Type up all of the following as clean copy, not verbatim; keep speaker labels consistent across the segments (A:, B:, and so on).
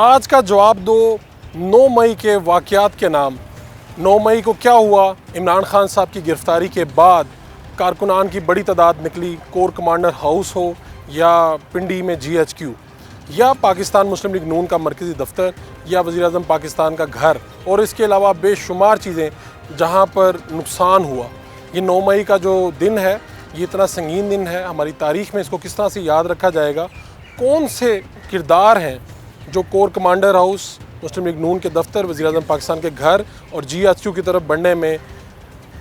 A: आज का जवाब दो 9 मई के वाक़यात के नाम। 9 मई को क्या हुआ? इमरान खान साहब की गिरफ़्तारी के बाद कारकुनान की बड़ी तादाद निकली, कोर कमांडर हाउस हो या पिंडी में GHQ या पाकिस्तान मुस्लिम लीग नून का मरकज़ी दफ्तर या वज़ीर-ए-आज़म पाकिस्तान का घर, और इसके अलावा बेशुमार चीज़ें जहाँ पर नुकसान हुआ। ये 9 मई का जो दिन है, ये इतना संगीन दिन है हमारी तारीख़ में, इसको किस तरह से याद रखा जाएगा? कौन से किरदार हैं जो कोर कमांडर हाउस, मुस्लिम लीग नून के दफ्तर, वज़ीर-ए-आज़म पाकिस्तान के घर और GHQ की तरफ बढ़ने में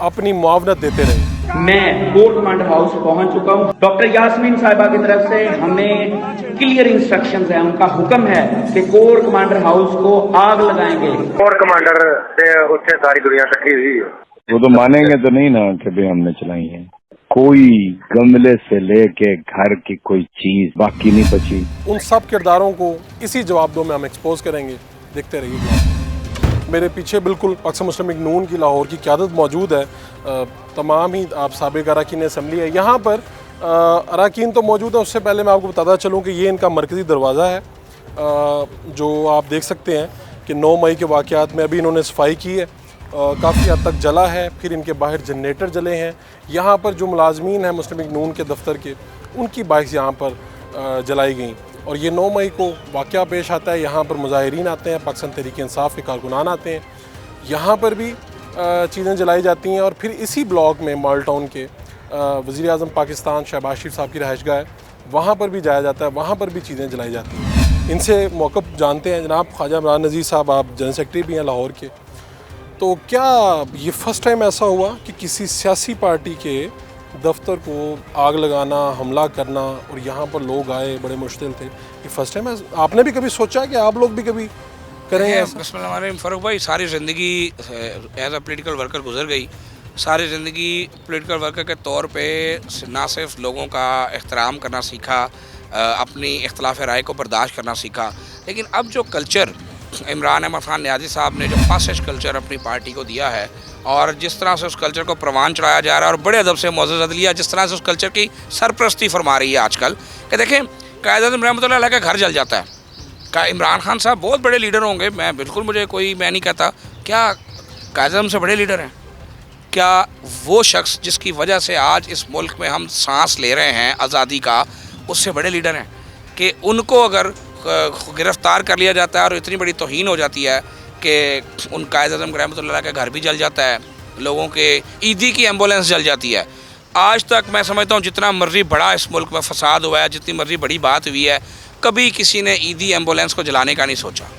A: अपनी मुआवनत देते रहे?
B: मैं कोर कमांडर हाउस पहुंच चुका हूं। डॉक्टर यास्मीन साहिबा की तरफ से हमें क्लियर इंस्ट्रक्शंस हैं, उनका हुक्म है कि कोर कमांडर हाउस को आग लगाएंगे।
C: कोर कमांडर से उससे सारी दुनिया इकट्ठी हुई है।
D: वो तो मानेंगे तो नहीं ना कि भाई हमने चलाई है। कोई गमले से लेके घर की कोई चीज बाकी नहीं बची।
A: उन सब किरदारों को इसी जवाब दो में हम एक्सपोज करेंगे। देखते रहिए। मेरे पीछे बिल्कुल पाकिस्तान मुस्लिम लीग नून की लाहौर की क़यादत मौजूद है। तमाम ही आप साबिक़ अरकान असम्बली है यहाँ पर। अरकान तो मौजूद है, उससे पहले मैं आपको बताता चलूँ कि ये इनका मरकज़ी दरवाज़ा है, जो आप देख सकते हैं कि 9 मई के वाक़यात में अभी इन्होंने सफाई की है, काफ़ी हद तक जला है। फिर इनके बाहर जनरेटर जले हैं। यहाँ पर जो मुलाजमीन हैं मुस्लिम लीग नून के दफ्तर के, उनकी बाइक्स यहाँ पर जलाई गई। और ये 9 मई को वाक़या पेश आता है। यहाँ पर मुजाहिरीन आते हैं, पाकिस्तान तहरीक-ए-इंसाफ के कारकुनान आते हैं, यहाँ पर भी चीज़ें जलाई जाती हैं। और फिर इसी ब्लॉक में माल टाउन के वज़ीर-ए-आज़म पाकिस्तान शहबाज शरीफ साहब की रहायशगाह है, वहाँ पर भी जाया जाता है, वहाँ पर भी चीज़ें जलाई जाती हैं। इनसे मौक़िफ़ जानते हैं जनाब ख्वाजा इमरान नज़ीर साहब, आप जनरल सेक्रेटरी भी हैं लाहौर के। तो क्या ये फ़र्स्ट टाइम ऐसा हुआ कि किसी सियासी पार्टी के दफ्तर को आग लगाना, हमला करना और यहाँ पर लोग आए, बड़े मुश्किल थे? ये फ़र्स्ट टाइम है। आपने भी कभी सोचा कि आप लोग भी कभी करें ऐसा?
E: फ़ारूक भाई, सारी ज़िंदगी एज अ पोलिटिकल वर्कर गुजर गई। सारी ज़िंदगी पोलिटिकल वर्कर के तौर पे ना सिर्फ लोगों का एहतराम करना सीखा, अपनी इख्तलाफ राय को बर्दाश्त करना सीखा, लेकिन अब जो कल्चर इमरान अहमद खान नियाज़ी साहब ने जो फासिस्ट कल्चर अपनी पार्टी को दिया है, और जिस तरह से उस कल्चर को प्रवान चढ़ाया जा रहा है, और बड़े अदब से मुअज़्ज़ज़ अदलिया जिस तरह से उस कल्चर की सरपरस्ती फरमा रही है आजकल, कि देखें कायद-ए-आज़म रहमतुल्लाह अलैह का घर जल जाता है। का इमरान खान साहब बहुत बड़े लीडर होंगे, मैं बिल्कुल, मैं नहीं कहता, क्या कायद-ए-आज़म से बड़े लीडर हैं? क्या वो शख्स जिसकी वजह से आज इस मुल्क में हम सांस ले रहे हैं आज़ादी का, उससे बड़े लीडर हैं? कि उनको अगर गिरफ़्तार कर लिया जाता है और इतनी बड़ी तौहीन हो जाती है कि उन कायद-ए-आज़म रहमतुल्लाह का घर भी जल जाता है, लोगों के ईदी की एम्बुलेंस जल जाती है। आज तक मैं समझता हूँ जितना मर्जी बड़ा इस मुल्क में फसाद हुआ है, जितनी मर्जी बड़ी बात हुई है, कभी किसी ने ईदी एम्बुलेंस को जलाने का नहीं सोचा।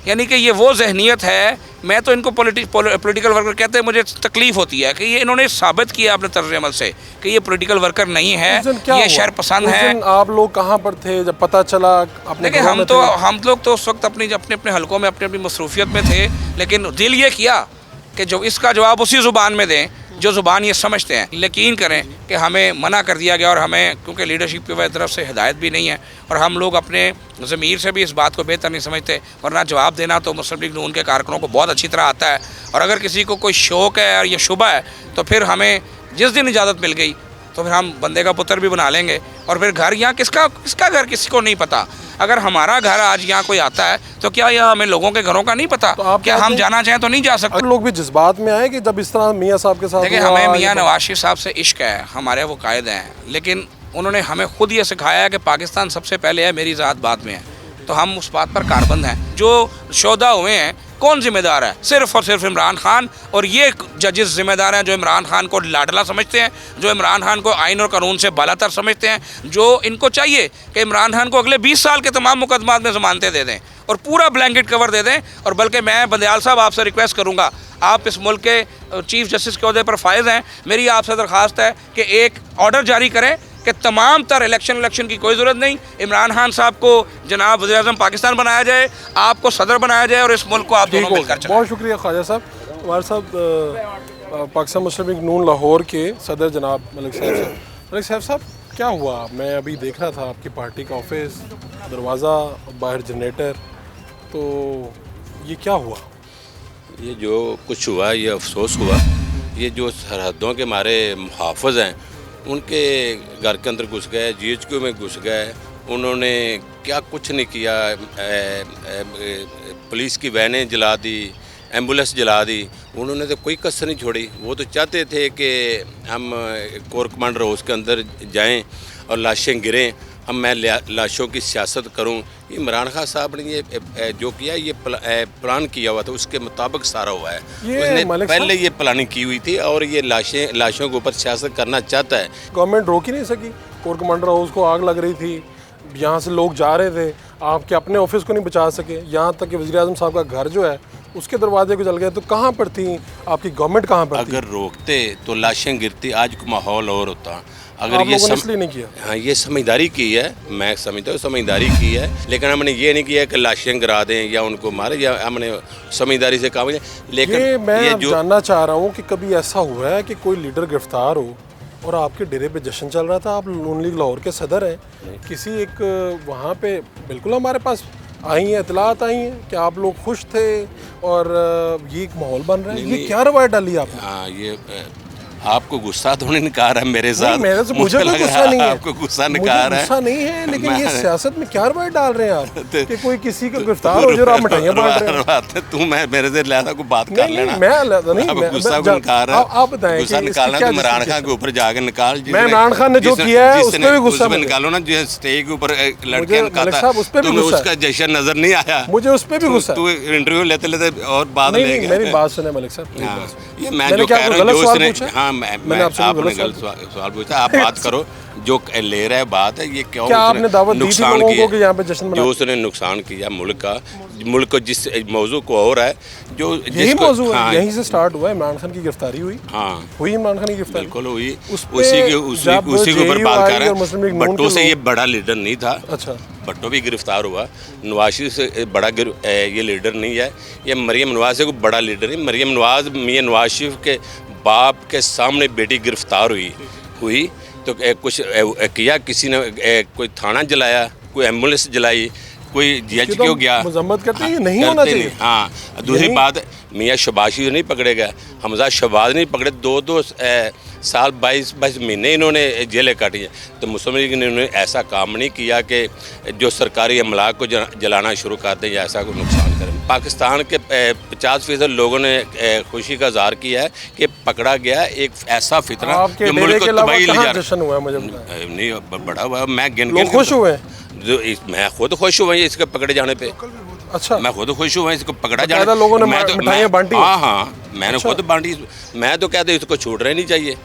E: यानी कि ये वो जहनीत है। मैं तो इनको पॉलिटिकल वर्कर कहते हैं। मुझे तकलीफ़ होती है कि ये इन्होंने साबित किया अपने तर्ज अमल से कि ये पॉलिटिकल वर्कर नहीं है, ये शहर पसंद है।
A: आप लोग कहाँ पर थे जब पता चला?
E: देखिए, हम लोग तो उस वक्त अपने अपने हलकों में अपनी मसरूफियत में थे, लेकिन दिल ये किया कि जो इसका जवाब उसी ज़ुबान में दें जो ज़ुबान ये समझते हैं। यकीन करें कि हमें मना कर दिया गया, और हमें क्योंकि लीडरशिप की तरफ से हिदायत भी नहीं है, और हम लोग अपने ज़मीर से भी इस बात को बेहतर नहीं समझते, वरना जवाब देना तो मुस्लिम लीग नून के कारकुनों को बहुत अच्छी तरह आता है। और अगर किसी को कोई शौक़ है और ये शुबा है, तो फिर हमें जिस दिन इजाज़त मिल गई तो फिर हम बंदे का पुत्र भी बना लेंगे। और फिर घर यहाँ किसका घर किसी को नहीं पता। अगर हमारा घर आज यहाँ कोई आता है तो क्या यहाँ हमें लोगों के घरों का नहीं पता? तो क्या हम जाना चाहें तो नहीं जा सकते?
A: लोग भी जज्बात में आए कि जब इस तरह मियाँ साहब के साथ?
E: देखिए, हमें मियाँ नवाज शरीफ साहब से इश्क है, हमारे वो कायद हैं, लेकिन उन्होंने हमें खुद ये सिखाया है कि पाकिस्तान सबसे पहले है, मेरी ज़ात बाद में है। तो हम उस बात पर कारबंद हैं। जो शोधा हुए हैं, कौन जिम्मेदार है? सिर्फ़ और सिर्फ इमरान खान। और ये जजेस जिम्मेदार हैं जो इमरान खान को लाडला समझते हैं, जो इमरान खान को आइन और कानून से बालातर समझते हैं, जो इनको चाहिए कि इमरान खान को अगले 20 साल के तमाम मुकदमात में ज़मानतें दे दें और पूरा ब्लैंकेट कवर दे दें। और बल्कि मैं बंदयाल साहब आपसे रिक्वेस्ट करूँगा, आप इस मुल्क के चीफ़ जस्टिस के ओहदे पर फायज़ हैं, मेरी आपसे दरख्वास्त है कि एक ऑर्डर जारी करें कि तमाम तर इलेक्शन की कोई ज़रूरत नहीं, इमरान खान साहब को जनाब वज़ीर-ए-आज़म पाकिस्तान बनाया जाए, आपको सदर बनाया जाए, और इस मुल्क को आप दोनों मिलकर चलाएं।
A: बहुत शुक्रिया ख्वाजा साहब। हमारे साथ पाकिस्तान मुस्लिम लीग नून लाहौर के सदर जनाब मलिक साहब क्या हुआ? मैं अभी देख रहा था आपकी पार्टी का ऑफिस, दरवाज़ा, बाहर जनरेटर, तो ये क्या हुआ?
F: ये जो कुछ हुआ, ये अफसोस हुआ। ये जो सरहदों के हमारे मुहाफ़िज़ हैं, उनके घर के अंदर घुस गए, GHQ में घुस गए, उन्होंने क्या कुछ नहीं किया। पुलिस की वैनें जला दी, एम्बुलेंस जला दी, उन्होंने तो कोई कसर नहीं छोड़ी। वो तो चाहते थे कि हम कोर कमांडर हाउस के अंदर जाएं और लाशें गिरें, मैं लाशों की सियासत करूं। ये इमरान खान साहब ने ये जो किया, ये प्लान किया हुआ था, उसके मुताबिक सारा हुआ है। उसने पहले ये प्लानिंग की हुई थी और ये लाशों के ऊपर सियासत करना चाहता है।
A: गवर्नमेंट रोक ही नहीं सकी। कोर कमांडर हाउस को आग लग रही थी, यहाँ से लोग जा रहे थे, आपके अपने ऑफिस को नहीं बचा सके, यहाँ तक कि वज़ीर-ए-आज़म साहब का घर जो है उसके दरवाजे को चल गए। तो कहाँ पर थी आपकी गवर्नमेंट, कहाँ पर थी?
F: अगर रोकते तो लाशें गिरती, आज का माहौल और होता। अगर
A: आप
F: ये
A: लोगों ने इसलिए नहीं किया।
F: हाँ, ये समझदारी की है, मैं समझता हूँ समझदारी की है, लेकिन हमने ये नहीं किया कि लाशें गिरा दें या उनको मारे, या हमने समझदारी से काम किया। लेकिन
A: ये मैं
F: ये
A: जो जानना चाह रहा हूँ कि कभी ऐसा हुआ है कि कोई लीडर गिरफ्तार हो और आपके डेरे पे जश्न चल रहा था, आप नून लीग लाहौर के सदर हैं, किसी एक वहाँ पे बिल्कुल हमारे पास आई हैं, इतलात आई हैं कि आप लोग खुश थे और ये एक माहौल बन रहा है, ये क्या रवायत डाली आपने?
F: हाँ, ये आपको गुस्सा थोड़ी निकाल रहा है मेरे साथ।
A: मेरे से मुझे कोई गुस्सा नहीं है,
F: आपको गुस्सा निकाल रहा है।
A: गुस्सा नहीं है, लेकिन ये सियासत में क्या रवायत डाल रहे हैं आप कि कोई किसी को गिरफ्तार हो जाए और आप मिठाइयाँ बांट रहे हैं?
F: तू मैं मेरे से लेना कोई बात कर लेना।
A: मैं
F: गुस्सा को निकाल रहा है।
A: आप बताएं,
F: गुस्सा निकालना तो इमरान खान के ऊपर जाके निकाल।
A: मैं इमरान खान ने जो किया है उस पे भी गुस्सा
F: निकालो ना, जो स्टेज के ऊपर लड़के निकालता
A: उस पे भी गुस्सा,
F: उसका जश्न नजर नहीं आया
A: मुझे उस पे भी गुस्सा।
F: तू इंटरव्यू लेते लेते और बात ले गया।
A: मेरी बात सुने मलिक साहब,
F: ये मैं जो कह रहा हूँ, जो उसने, हाँ
A: मैंने
F: आपने गलत सवाल पूछा, आप बात करो जो ले रहा है बात है। ये
A: क्या आपने दावत दी थी लोगों को कि यहाँ पे जश्न मनाओ?
F: जो उसने नुकसान किया मुल्क को जिस मौजू को हो रहा है, जो
A: यही मौजू है, यहीं से स्टार्ट हुआ है। इमरान खान की गिरफ्तारी हुई,
F: हाँ
A: हुई इमरान खान की गिरफ्तारी,
F: बिल्कुल हुई। उसी के ऊपर बात कर रहे हैं। भट्टो से ये बड़ा लीडर नहीं था।
A: अच्छा,
F: भट्टो भी गिरफ्तार हुआ, नवाज शरीफ से बड़ा ये लीडर नहीं है। ये मरियम नवाज से कोई बड़ा लीडर नहीं। मरियम नवाज मियां नवाज शरीफ के बाप के सामने बेटी गिरफ्तार हुई तो कुछ किया किसी ने, कोई थाना जलाया, कोई एम्बुलेंस जलाई, कोई जज क्यों गया?
A: मजम्मत करते हैं, नहीं होना चाहिए।
F: हाँ, दूसरी बात, मियाँ शहबाज शरीफ नहीं पकड़े गए, हमजा शहबाज नहीं पकड़े। 2 साल 22 महीने इन्होंने जेलें काटी हैं। तो मुस्लिम लीग ने इन्होंने ऐसा काम नहीं किया कि जो सरकारी अमलाक को जलाना शुरू कर दें या ऐसा कोई नुकसान करें। पाकिस्तान के 50% लोगों ने खुशी का इज़हार किया है कि पकड़ा गया एक ऐसा फितरा जो मुल्क को तबाही ले जा रहा है। नहीं बड़ा हुआ, मैं गिन
A: खुश हुए,
F: मैं खुद खुश हुआ इसके पकड़े जाने पे।
A: अच्छा,
F: मैं खुद खुश हुआ इसको पकड़ा जाने।
A: लोगों ने मिठाइयाँ बांटी।
F: हाँ, मैंने खुद बांटी। मैं तो कहते इसको छूटना ही नहीं चाहिए।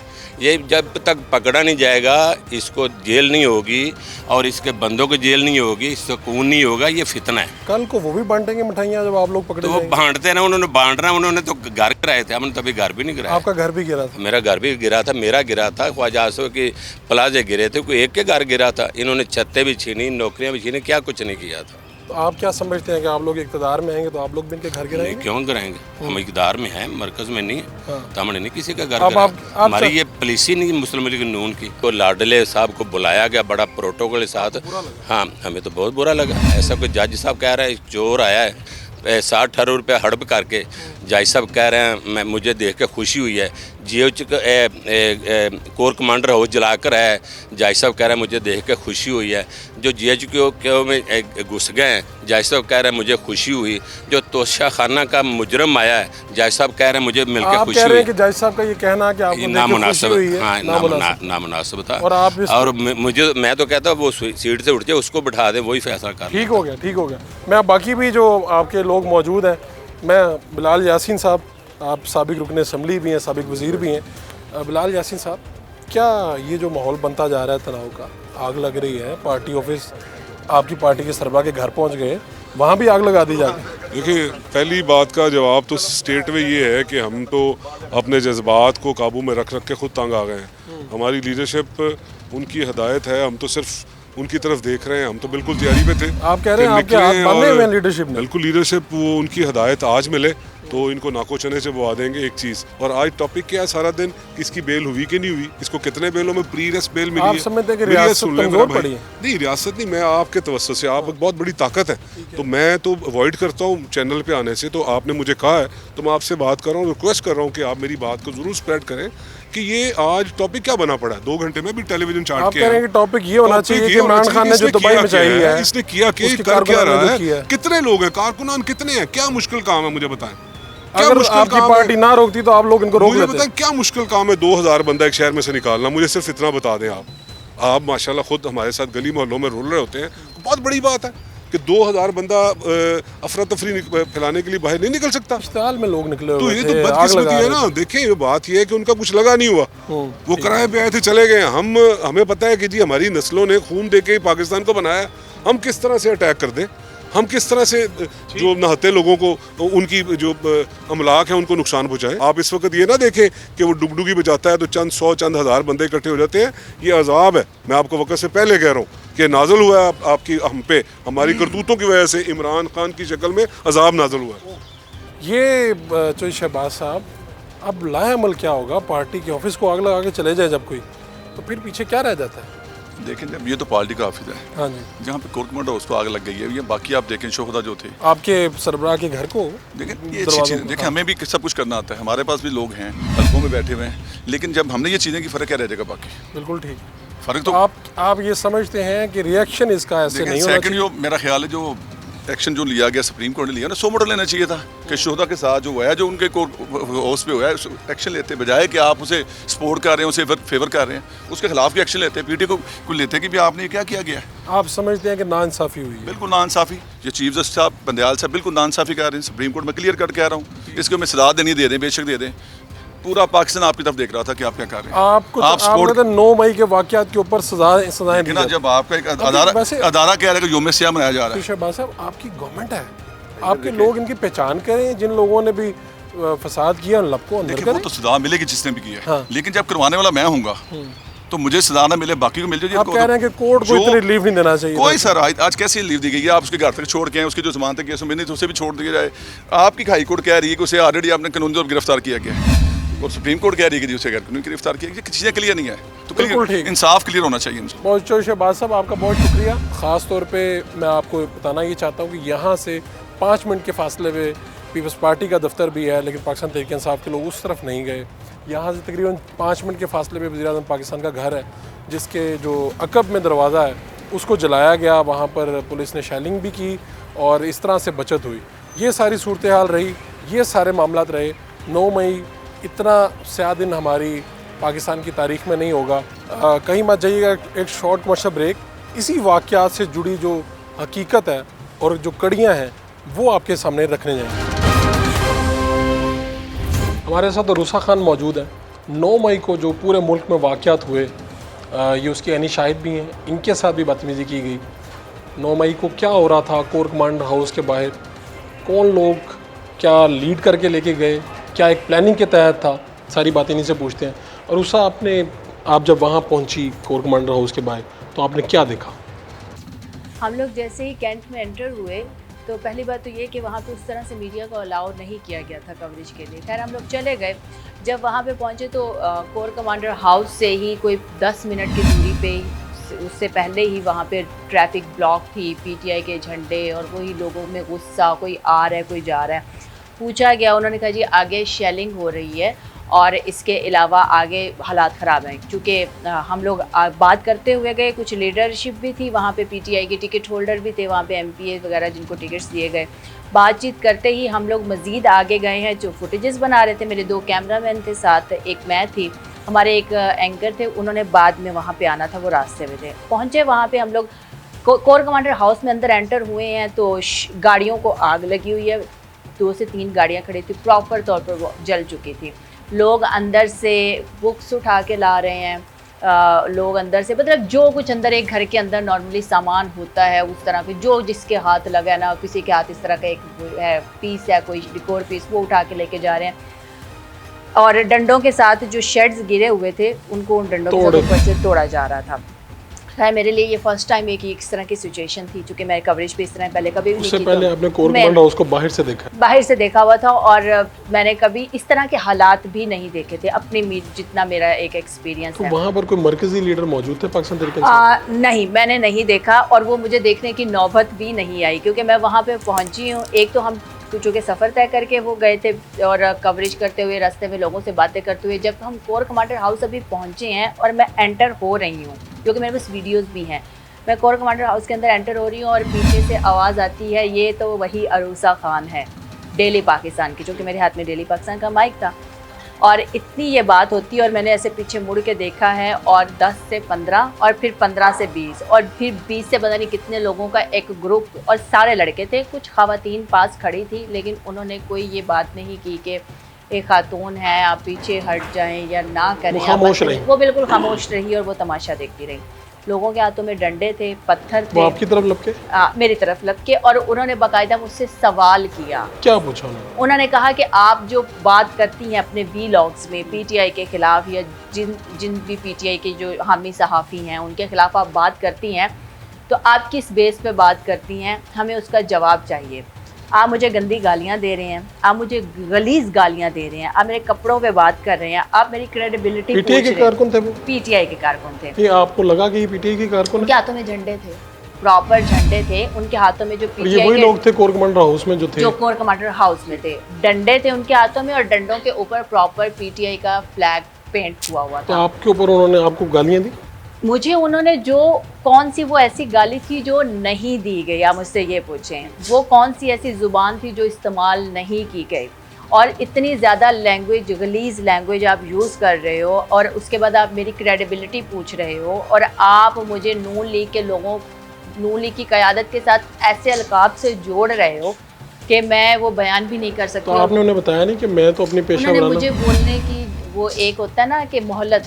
F: ये जब तक पकड़ा नहीं जाएगा, इसको जेल नहीं होगी और इसके बंदों को जेल नहीं होगी, सुकून नहीं होगा, ये फितना है।
A: कल को वो भी बांटेंगे मिठाइयाँ जब आप लोग पकड़े
F: तो वो बांटते ना, उन्होंने बांट रहा, उन्होंने तो घर गिराए थे, हमने तभी घर भी नहीं गिराया।
A: आपका घर भी गिरा था?
F: मेरा घर भी गिरा था, मेरा गिरा था, ख्वाजा आसो के प्लाजे गिरे थे, कोई एक के घर गिरा था। इन्होंने छत्तें भी छीनी, नौकरियाँ भी छीनी, क्या कुछ नहीं किया था।
A: तो आप क्या समझते हैं कि आप लोग इक़्तिदार में आएंगे तो आप लोग भी इनके घर गिराएंगे?
F: क्यों गिराएंगे? हम इक़्तिदार में हैं, मरकज़ में नहीं। तो हमने नहीं किसी का घर
A: गिराया।
F: हमारी ये पॉलिसी नहीं मुस्लिम लीग नून की। तो लाडले साहब को बुलाया गया बड़ा प्रोटोकॉल के साथ। हाँ, हमें तो बहुत बुरा लगा। ऐसा कोई जज साहब कह रहा है चोर आया है 60-18 रुपये हड़प करके, जज साहब कह रहे हैं मुझे देख के खुशी हुई है। कोर कमांडर हाउस जलाकर है, जज साहब कह रहे हैं मुझे देख के खुशी हुई है। जो GHQ में घुस गए हैं, जज साहब कह रहे हैं मुझे खुशी हुई। जो तोशा खाना का मुजरम आया है, जज साहब कह रहे हैं मुझे मिलकर खुशी हुई।
A: कि जज साहब का ये कहना कि आपको
F: नामुनासिब, हाँ नामुनासिब था। और मुझे, मैं तो कहता हूँ वो सीट से उठ जाए, उसको बिठा दे, वही फैसला कर।
A: ठीक हो गया, ठीक हो गया। मैं बाकी भी जो आपके लोग मौजूद हैं, मैं बिलाल यासीन साहब, आप साबिक रुकन असम्बली भी हैं, साबिक वज़ीर भी हैं। बिलाल यासीन साहब, क्या ये जो माहौल बनता जा रहा है तनाव का, आग लग रही है, पार्टी ऑफिस आपकी पार्टी के सरबराह के घर पहुंच गए, वहाँ भी आग लगा दी जाती?
G: देखिए, पहली बात का जवाब तो स्टेट में ये है कि हम तो अपने जज्बात को काबू में रख के खुद तंग आ गए हैं। हमारी लीडरशिप, उनकी हदायत है, हम तो सिर्फ उनकी तरफ देख रहे हैं। हम तो बिल्कुल तैयारी पे थे।
A: आप कह रहे हैं आपके हाथ बांधे हुए हैं लीडरशिप ने?
G: बिल्कुल लीडरशिप, वो उनकी हदायत आज मिले तो इनको नाको चने से बवा देंगे एक चीज़। और आज टॉपिक क्या है सारा दिन, किसकी बेल हुई कि नहीं हुई, इसको कितने बेलों में प्री अरेस्ट बेल मिली है।
A: आप समझते हैं कि
G: मेरी
A: रियासत
G: सुन ले
A: कमजोर
G: मेरा भाई।
A: पड़ी है?
G: नहीं, रियासत नहीं, मैं आपके तवज्जुह से, आप एक बहुत बड़ी ताकत है, तो मैं तो अवॉइड करता हूँ चैनल पे आने से। तो आपने मुझे कहा है तो मैं आपसे बात कर रहा हूँ, रिक्वेस्ट कर रहा हूँ कि आप मेरी बात को जरूर स्प्रेड करें कि ये आज टॉपिक क्या बना पड़ा है। 2 घंटे में भी टेलीविजन
A: आप
G: चार्ट
A: कह रहे हैं कि टॉपिक ये होना चाहिए कि इमरान खान ने जो तबाही मचाई है,
G: इसने किया कि
A: उसकी
G: कर क्या
A: कारकुनान
G: रहा
A: ने जो किया
G: है,
A: है।
G: कितने लोग हैं, कारकुनान कितने हैं, क्या मुश्किल काम है मुझे बताएं। क्या
A: अगर
G: मुश्किल
A: आपकी
G: काम
A: पार्टी
G: है?
A: ना रोकती तो आप लोग इनको रोक
G: मुझे
A: लेते।
G: बताएं क्या मुश्किल काम है 2000 बंदा एक शहर में से निकालना, मुझे सिर्फ इतना बता दें। आप माशाल्लाह खुद हमारे साथ गली मोहल्लों में रोल रहे होते हैं, बहुत बड़ी बात है कि 2000 बंदा अफरा तफरी फैलाने के लिए बाहर नहीं निकल सकता।
A: इश्तिहाल में लोग निकले
G: तो
A: हुए
G: ये
A: थे,
G: तो
A: आग
G: बदकिस्मती
A: लगा
G: है
A: रहे
G: ना।
A: थे।
G: देखें ये बात ये है कि उनका कुछ लगा नहीं हुआ, वो किराए पे आए थे चले गए। हमें पता है कि जी हमारी नस्लों ने खून दे के पाकिस्तान को बनाया, हम किस तरह से अटैक कर दें, हम किस तरह से जो नहाते लोगों को उनकी जो अमलाक है उनको नुकसान पहुंचाएं। आप इस वक्त ये ना देखें कि वो डुगडुगी बजाता है तो चंद 100 चंद हज़ार बंदे इकट्ठे हो जाते हैं। ये अजाब है, मैं आपको वक्त से पहले कह रहा हूँ कि नाजल हुआ है आपकी हम पे, हमारी करतूतों की वजह से इमरान खान की शक्ल में अजाब नाजल हुआ है।
A: ये चौधरी शहबाज साहब, अब लाएअमल क्या होगा? पार्टी के ऑफिस को आग लगा के चले जाए जब कोई, तो फिर पीछे क्या रह जाता है?
H: देखें जब ये तो पार्टी का ऑफिस है,
A: हाँ जी,
H: जहाँ पे कोर कमांडर हाउस को आग लग गई है, ये बाकी आप देखें शोहदा जो थे,
A: आपके सरबराह के घर को
H: देखें ये अच्छी
A: दरवाज़ों
H: चीज़
A: को,
H: देखें
A: हाँ।
H: हमें भी सब कुछ करना आता है, हमारे पास भी लोग हैं हल्कों में बैठे हुए हैं, लेकिन जब हमने ये चीज़ें की फ़र्क क्या रह जाएगा बाकी
A: बिल्कुल ठीक।
H: फ़र्क
A: तो
H: तो
A: आप ये समझते हैं कि रिएक्शन इसका ऐसे
H: देखें
A: नहीं होना
H: सेकंड
A: चाहिए?
H: जो मेरा ख्याल है जो एक्शन जो लिया गया सुप्रीम कोर्ट ने लिया ना, 100 मॉडल लेना चाहिए था कि शोहदा के साथ जो हुआ है, जो उनके हाउस पे हुआ है, एक्शन लेते बजाय कि आप उसे सपोर्ट कर रहे हैं, उसे फेवर कर रहे हैं, उसके खिलाफ भी एक्शन लेते हैं, पीटी को लेते कि भी आपने ये क्या किया गया है।
A: आप समझते हैं कि नाइंसाफ़ी हुई है?
H: बिल्कुल नाइंसाफ़ी, ये चीफ जस्टिस साहब बंदयाल साहब बिल्कुल नाइंसाफ़ी कर रहे हैं। सुप्रीम कोर्ट में क्लियर कट कह रहा हूँ, इसको मैं सजा देनी दे दें, बेशक दे दें। पूरा पाकिस्तान आपकी तरफ देख रहा था कि आप क्या कर रहे हैं।
A: आप सपोर्ट 9 मई के वाक़यात के ऊपर सजाएं दी
H: ना,
A: जाती।
H: जब आपका एक
A: वैसे-
H: अदारा कह रहा है कि योम सियाह मनाया जा रहा है।
A: शहबाज साहब, आपकी गवर्नमेंट है, आपके लोग इनकी पहचान करें, जिन लोगों ने भी फसाद किया उन सबको अंदर
H: देखिए वो
A: करें।
H: तो सजा मिलेगी जिसने भी किया है,
A: हाँ।
H: लेकिन जब करवाने वाला मैं हूँगा तो मुझे सजा ना मिले, बाकी को मिल जाए।
A: आप कह रहे हैं कि कोर्ट को इतनी रिलीफ नहीं देना चाहिए?
H: कोई सर आज कैसे लीव दी गई है? आप उसके घर तक छोड़ के आए, उसकी जो जमानत केस में नहीं तो उसे भी छोड़ दिया जाए। आपकी हाई कोर्ट कह रही है कि उसे ऑलरेडी आपने कानूनी तौर पर गिरफ्तार किया गया है, और सुप्रीम कोर्ट कह रही है कि उसे कानूनी गिरफ्तार किया गया। चीज़ें क्लियर नहीं है, तो
A: बिल्कुल
H: क्लियर
A: ठीक।
H: इंसाफ क्लियर होना चाहिए इनसे।
A: बहुत चौधरी शहबाज साहब, आपका बहुत शुक्रिया। ख़ास तौर पे मैं आपको बताना ये चाहता हूँ कि यहाँ से 5 मिनट के फासले पे पीपल्स पार्टी का दफ्तर भी है, लेकिन पाकिस्तान तहरीक इंसाफ के लोग उस तरफ नहीं गए। यहाँ से तकरीबन 5 मिनट के फासले पे वज़ीर-ए-आज़म पाकिस्तान का घर है, जिसके जो अकब में दरवाज़ा है उसको जलाया गया, वहाँ पर पुलिस ने शेलिंग भी की और इस तरह से बचत हुई। ये सारी सूरत हाल रही, ये सारे मामलात रहे। 9 मई इतना स्याह दिन हमारी पाकिस्तान की तारीख़ में नहीं होगा। कहीं मत जाइएगा, एक शॉर्ट कमर्शियल ब्रेक। इसी वाक़यात से जुड़ी जो हकीकत है और जो कड़ियाँ हैं वो आपके सामने रखने जाएंगे। हमारे साथ रूसा खान मौजूद है। 9 मई को जो पूरे मुल्क में वाक़यात हुए, ये उसके यानी शाहिद भी हैं, इनके साथ भी बदतमीज़ी की गई। 9 मई को क्या हो रहा था कोर कमांडर हाउस के बाहर, कौन लोग क्या लीड करके लेके गए, क्या एक प्लानिंग के तहत था, सारी बातें इन्हीं से पूछते हैं। और उसा आप जब वहाँ पहुँची कोर कमांडर हाउस के बाहर, तो आपने क्या देखा?
I: हम लोग जैसे ही कैंट में एंटर हुए तो पहली बात तो ये कि वहाँ पे उस तरह से मीडिया को अलाउ नहीं किया गया था कवरेज के लिए। खैर हम लोग चले गए। जब वहाँ पे पहुँचे तो कोर कमांडर हाउस से ही कोई 10 मिनट की दूरी पे, उससे पहले ही वहाँ पे ट्रैफिक ब्लॉक थी, पीटीआई के झंडे, और वही लोगों में गुस्सा, कोई आ रहा है कोई जा रहा है। पूछा गया, उन्होंने कहा जी आगे शेलिंग हो रही है और इसके अलावा आगे हालात ख़राब हैं। चूँकि हम लोग बात करते हुए गए, कुछ लीडरशिप भी थी वहाँ पे, पीटीआई के टिकट होल्डर भी थे वहाँ पे, एमपीए वगैरह जिनको टिकट्स दिए गए। बातचीत करते ही हम लोग मज़ीद आगे गए हैं। जो फुटेजेस बना रहे थे, मेरे 2 कैमरामैन थे साथ, एक मैं थी, हमारे एक एंकर थे, उन्होंने बाद में वहाँ पे आना था, वो रास्ते में थे। पहुँचे वहाँ पे हम लोग कोर कमांडर हाउस में अंदर एंटर हुए हैं तो गाड़ियों को आग लगी हुई है। 2 से 3 गाड़ियाँ खड़ी थी, प्रॉपर तौर पर वो जल चुकी थी। लोग अंदर से बुक्स उठा के ला रहे हैं, लोग अंदर से, मतलब जो कुछ अंदर एक घर के अंदर नॉर्मली सामान होता है उस तरह के, जो जिसके हाथ लगा है ना, किसी के हाथ इस तरह का एक है पीस है, कोई डेकोर पीस, वो उठा के लेके जा रहे हैं। और डंडों के साथ जो शेड्स गिरे हुए थे उनको उन डंडों के ऊपर से तोड़ा जा रहा था। है मेरे लिए ये फर्स्ट टाइम एक इस तरह की सिचुएशन थी, क्योंकि मैं कवरेज पे इस तरह पहले कभी भी नहीं
A: उससे
I: की।
A: पहले आपने कोर कमांडर हाउस को बाहर से देखा?
I: बाहर से देखा हुआ था, और मैंने कभी इस तरह के हालात भी नहीं देखे थे अपनी जितना मेरा एक एक्सपीरियंस
A: तो
I: है।
A: वहाँ पर कोई मरकजी लीडर मौजूद थे पाकिस्तान तरीके इंसाफ?
I: नहीं, मैंने नहीं देखा, और वो मुझे देखने की नौबत भी नहीं आई, क्योंकि मैं वहाँ पे पहुँची हूँ। एक तो हम चूँकि सफ़र तय करके वो गए थे, और कवरेज करते हुए रास्ते में लोगों से बातें करते हुए जब हम कोर कमांडर हाउस अभी पहुँचे हैं और मैं एंटर हो रही हूँ, क्योंकि मेरे पास वीडियोज़ भी हैं, मैं कोर कमांडर हाउस के अंदर एंटर हो रही हूँ और पीछे से आवाज़ आती है, ये तो वही अरूसा खान है डेली पाकिस्तान की, जो कि मेरे हाथ में डेली पाकिस्तान का माइक था। और इतनी ये बात होती है, और मैंने ऐसे पीछे मुड़ के देखा है, और 10 से 15 और फिर 15 से 20 और फिर 20 से पता नहीं कितने लोगों का एक ग्रुप, और सारे लड़के थे, कुछ ख़वातीन पास खड़ी थी, लेकिन उन्होंने कोई ये बात नहीं की कि एक खातून है आप पीछे हट जाएं या ना करें।
A: खामोश रही।
I: वो बिल्कुल खामोश रही और वो तमाशा देखती रही। लोगों के हाथों में डंडे थे, पत्थर थे,
A: वो आपकी तरफ लपके?
I: मेरी तरफ लपके, और उन्होंने बाकायदा मुझसे सवाल किया।
A: क्या पूछा
I: उन्होंने कहा कि आप जो बात करती हैं अपने वीलॉग्स में पीटीआई के खिलाफ, या जिन भी पीटीआई के जो हामी सहाफ़ी हैं उनके खिलाफ आप बात करती हैं, तो आप किस बेस पे बात करती हैं, हमें उसका जवाब चाहिए। आप मुझे गंदी गालियाँ दे रहे हैं, आप मुझे गलीज गालियाँ दे रहे हैं, आप मेरे कपड़ों पे बात कर रहे हैं, आप मेरी क्रेडिबिलिटी पूछ रहे हैं।
A: पीटीआई के कारकुन थे वो?
I: पीटीआई के कारकुन थे।
A: ये आपको लगा कि ये पीटीआई के कारकुन?
I: उनके हाथों में झंडे थे, प्रॉपर झंडे थे उनके हाथों में, जो
A: ये वही लोग थे कोर कमांडर हाउस में जो थे?
I: जो कोर कमांडर हाउस में थे, डंडे थे उनके हाथों में, और डंडों के ऊपर प्रॉपर पीटीआई का फ्लैग पेंट हुआ हुआ
A: तो
I: था।
A: आपके ऊपर उन्होंने आपको गालियाँ दी?
I: मुझे उन्होंने जो कौन सी वो ऐसी गाली थी जो नहीं दी गई, आप मुझसे ये पूछें, वो कौन सी ऐसी ज़ुबान थी जो इस्तेमाल नहीं की गई, और इतनी ज़्यादा लैंग्वेज, गलीज लैंग्वेज आप यूज़ कर रहे हो, और उसके बाद आप मेरी क्रेडिबिलिटी पूछ रहे हो, और आप मुझे नून लीग के लोगों, नून लीग की क़यादत के साथ ऐसे अलकाब से जोड़ रहे हो कि मैं वो बयान भी नहीं कर सकती।
A: तो आपने उन्हें बताया नहीं कि मैं तो अपनी पेशा
I: उन्होंने
A: बनाना?
I: मुझे बोलने की वो एक होता है ना कि मोहलत,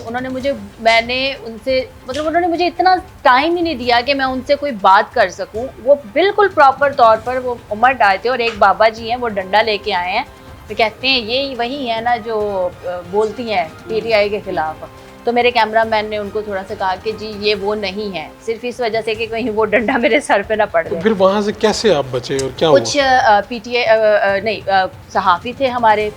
I: मैंने उनसे, मतलब उन्होंने मुझे इतना टाइम ही नहीं दिया कि मैं उनसे कोई बात कर सकूं। वो बिल्कुल प्रॉपर तौर पर वो उमड़ आए थे, और एक बाबा जी हैं वो डंडा लेके आए हैं, तो कहते हैं ये वही है ना जो बोलती हैं पीटीआई के खिलाफ। तो मेरे कैमरामैन ने उनको थोड़ा सा कहा कि जी ये वो नहीं है, सिर्फ इस वजह से कि कहीं वो डंडा मेरे सर पे ना पड़ जाए।
A: तो फिर वहाँ से कैसे आप बचे और क्या
I: कुछ
A: हुआ?
I: पीटीआई नहीं, सहाफ़ी थे हमारे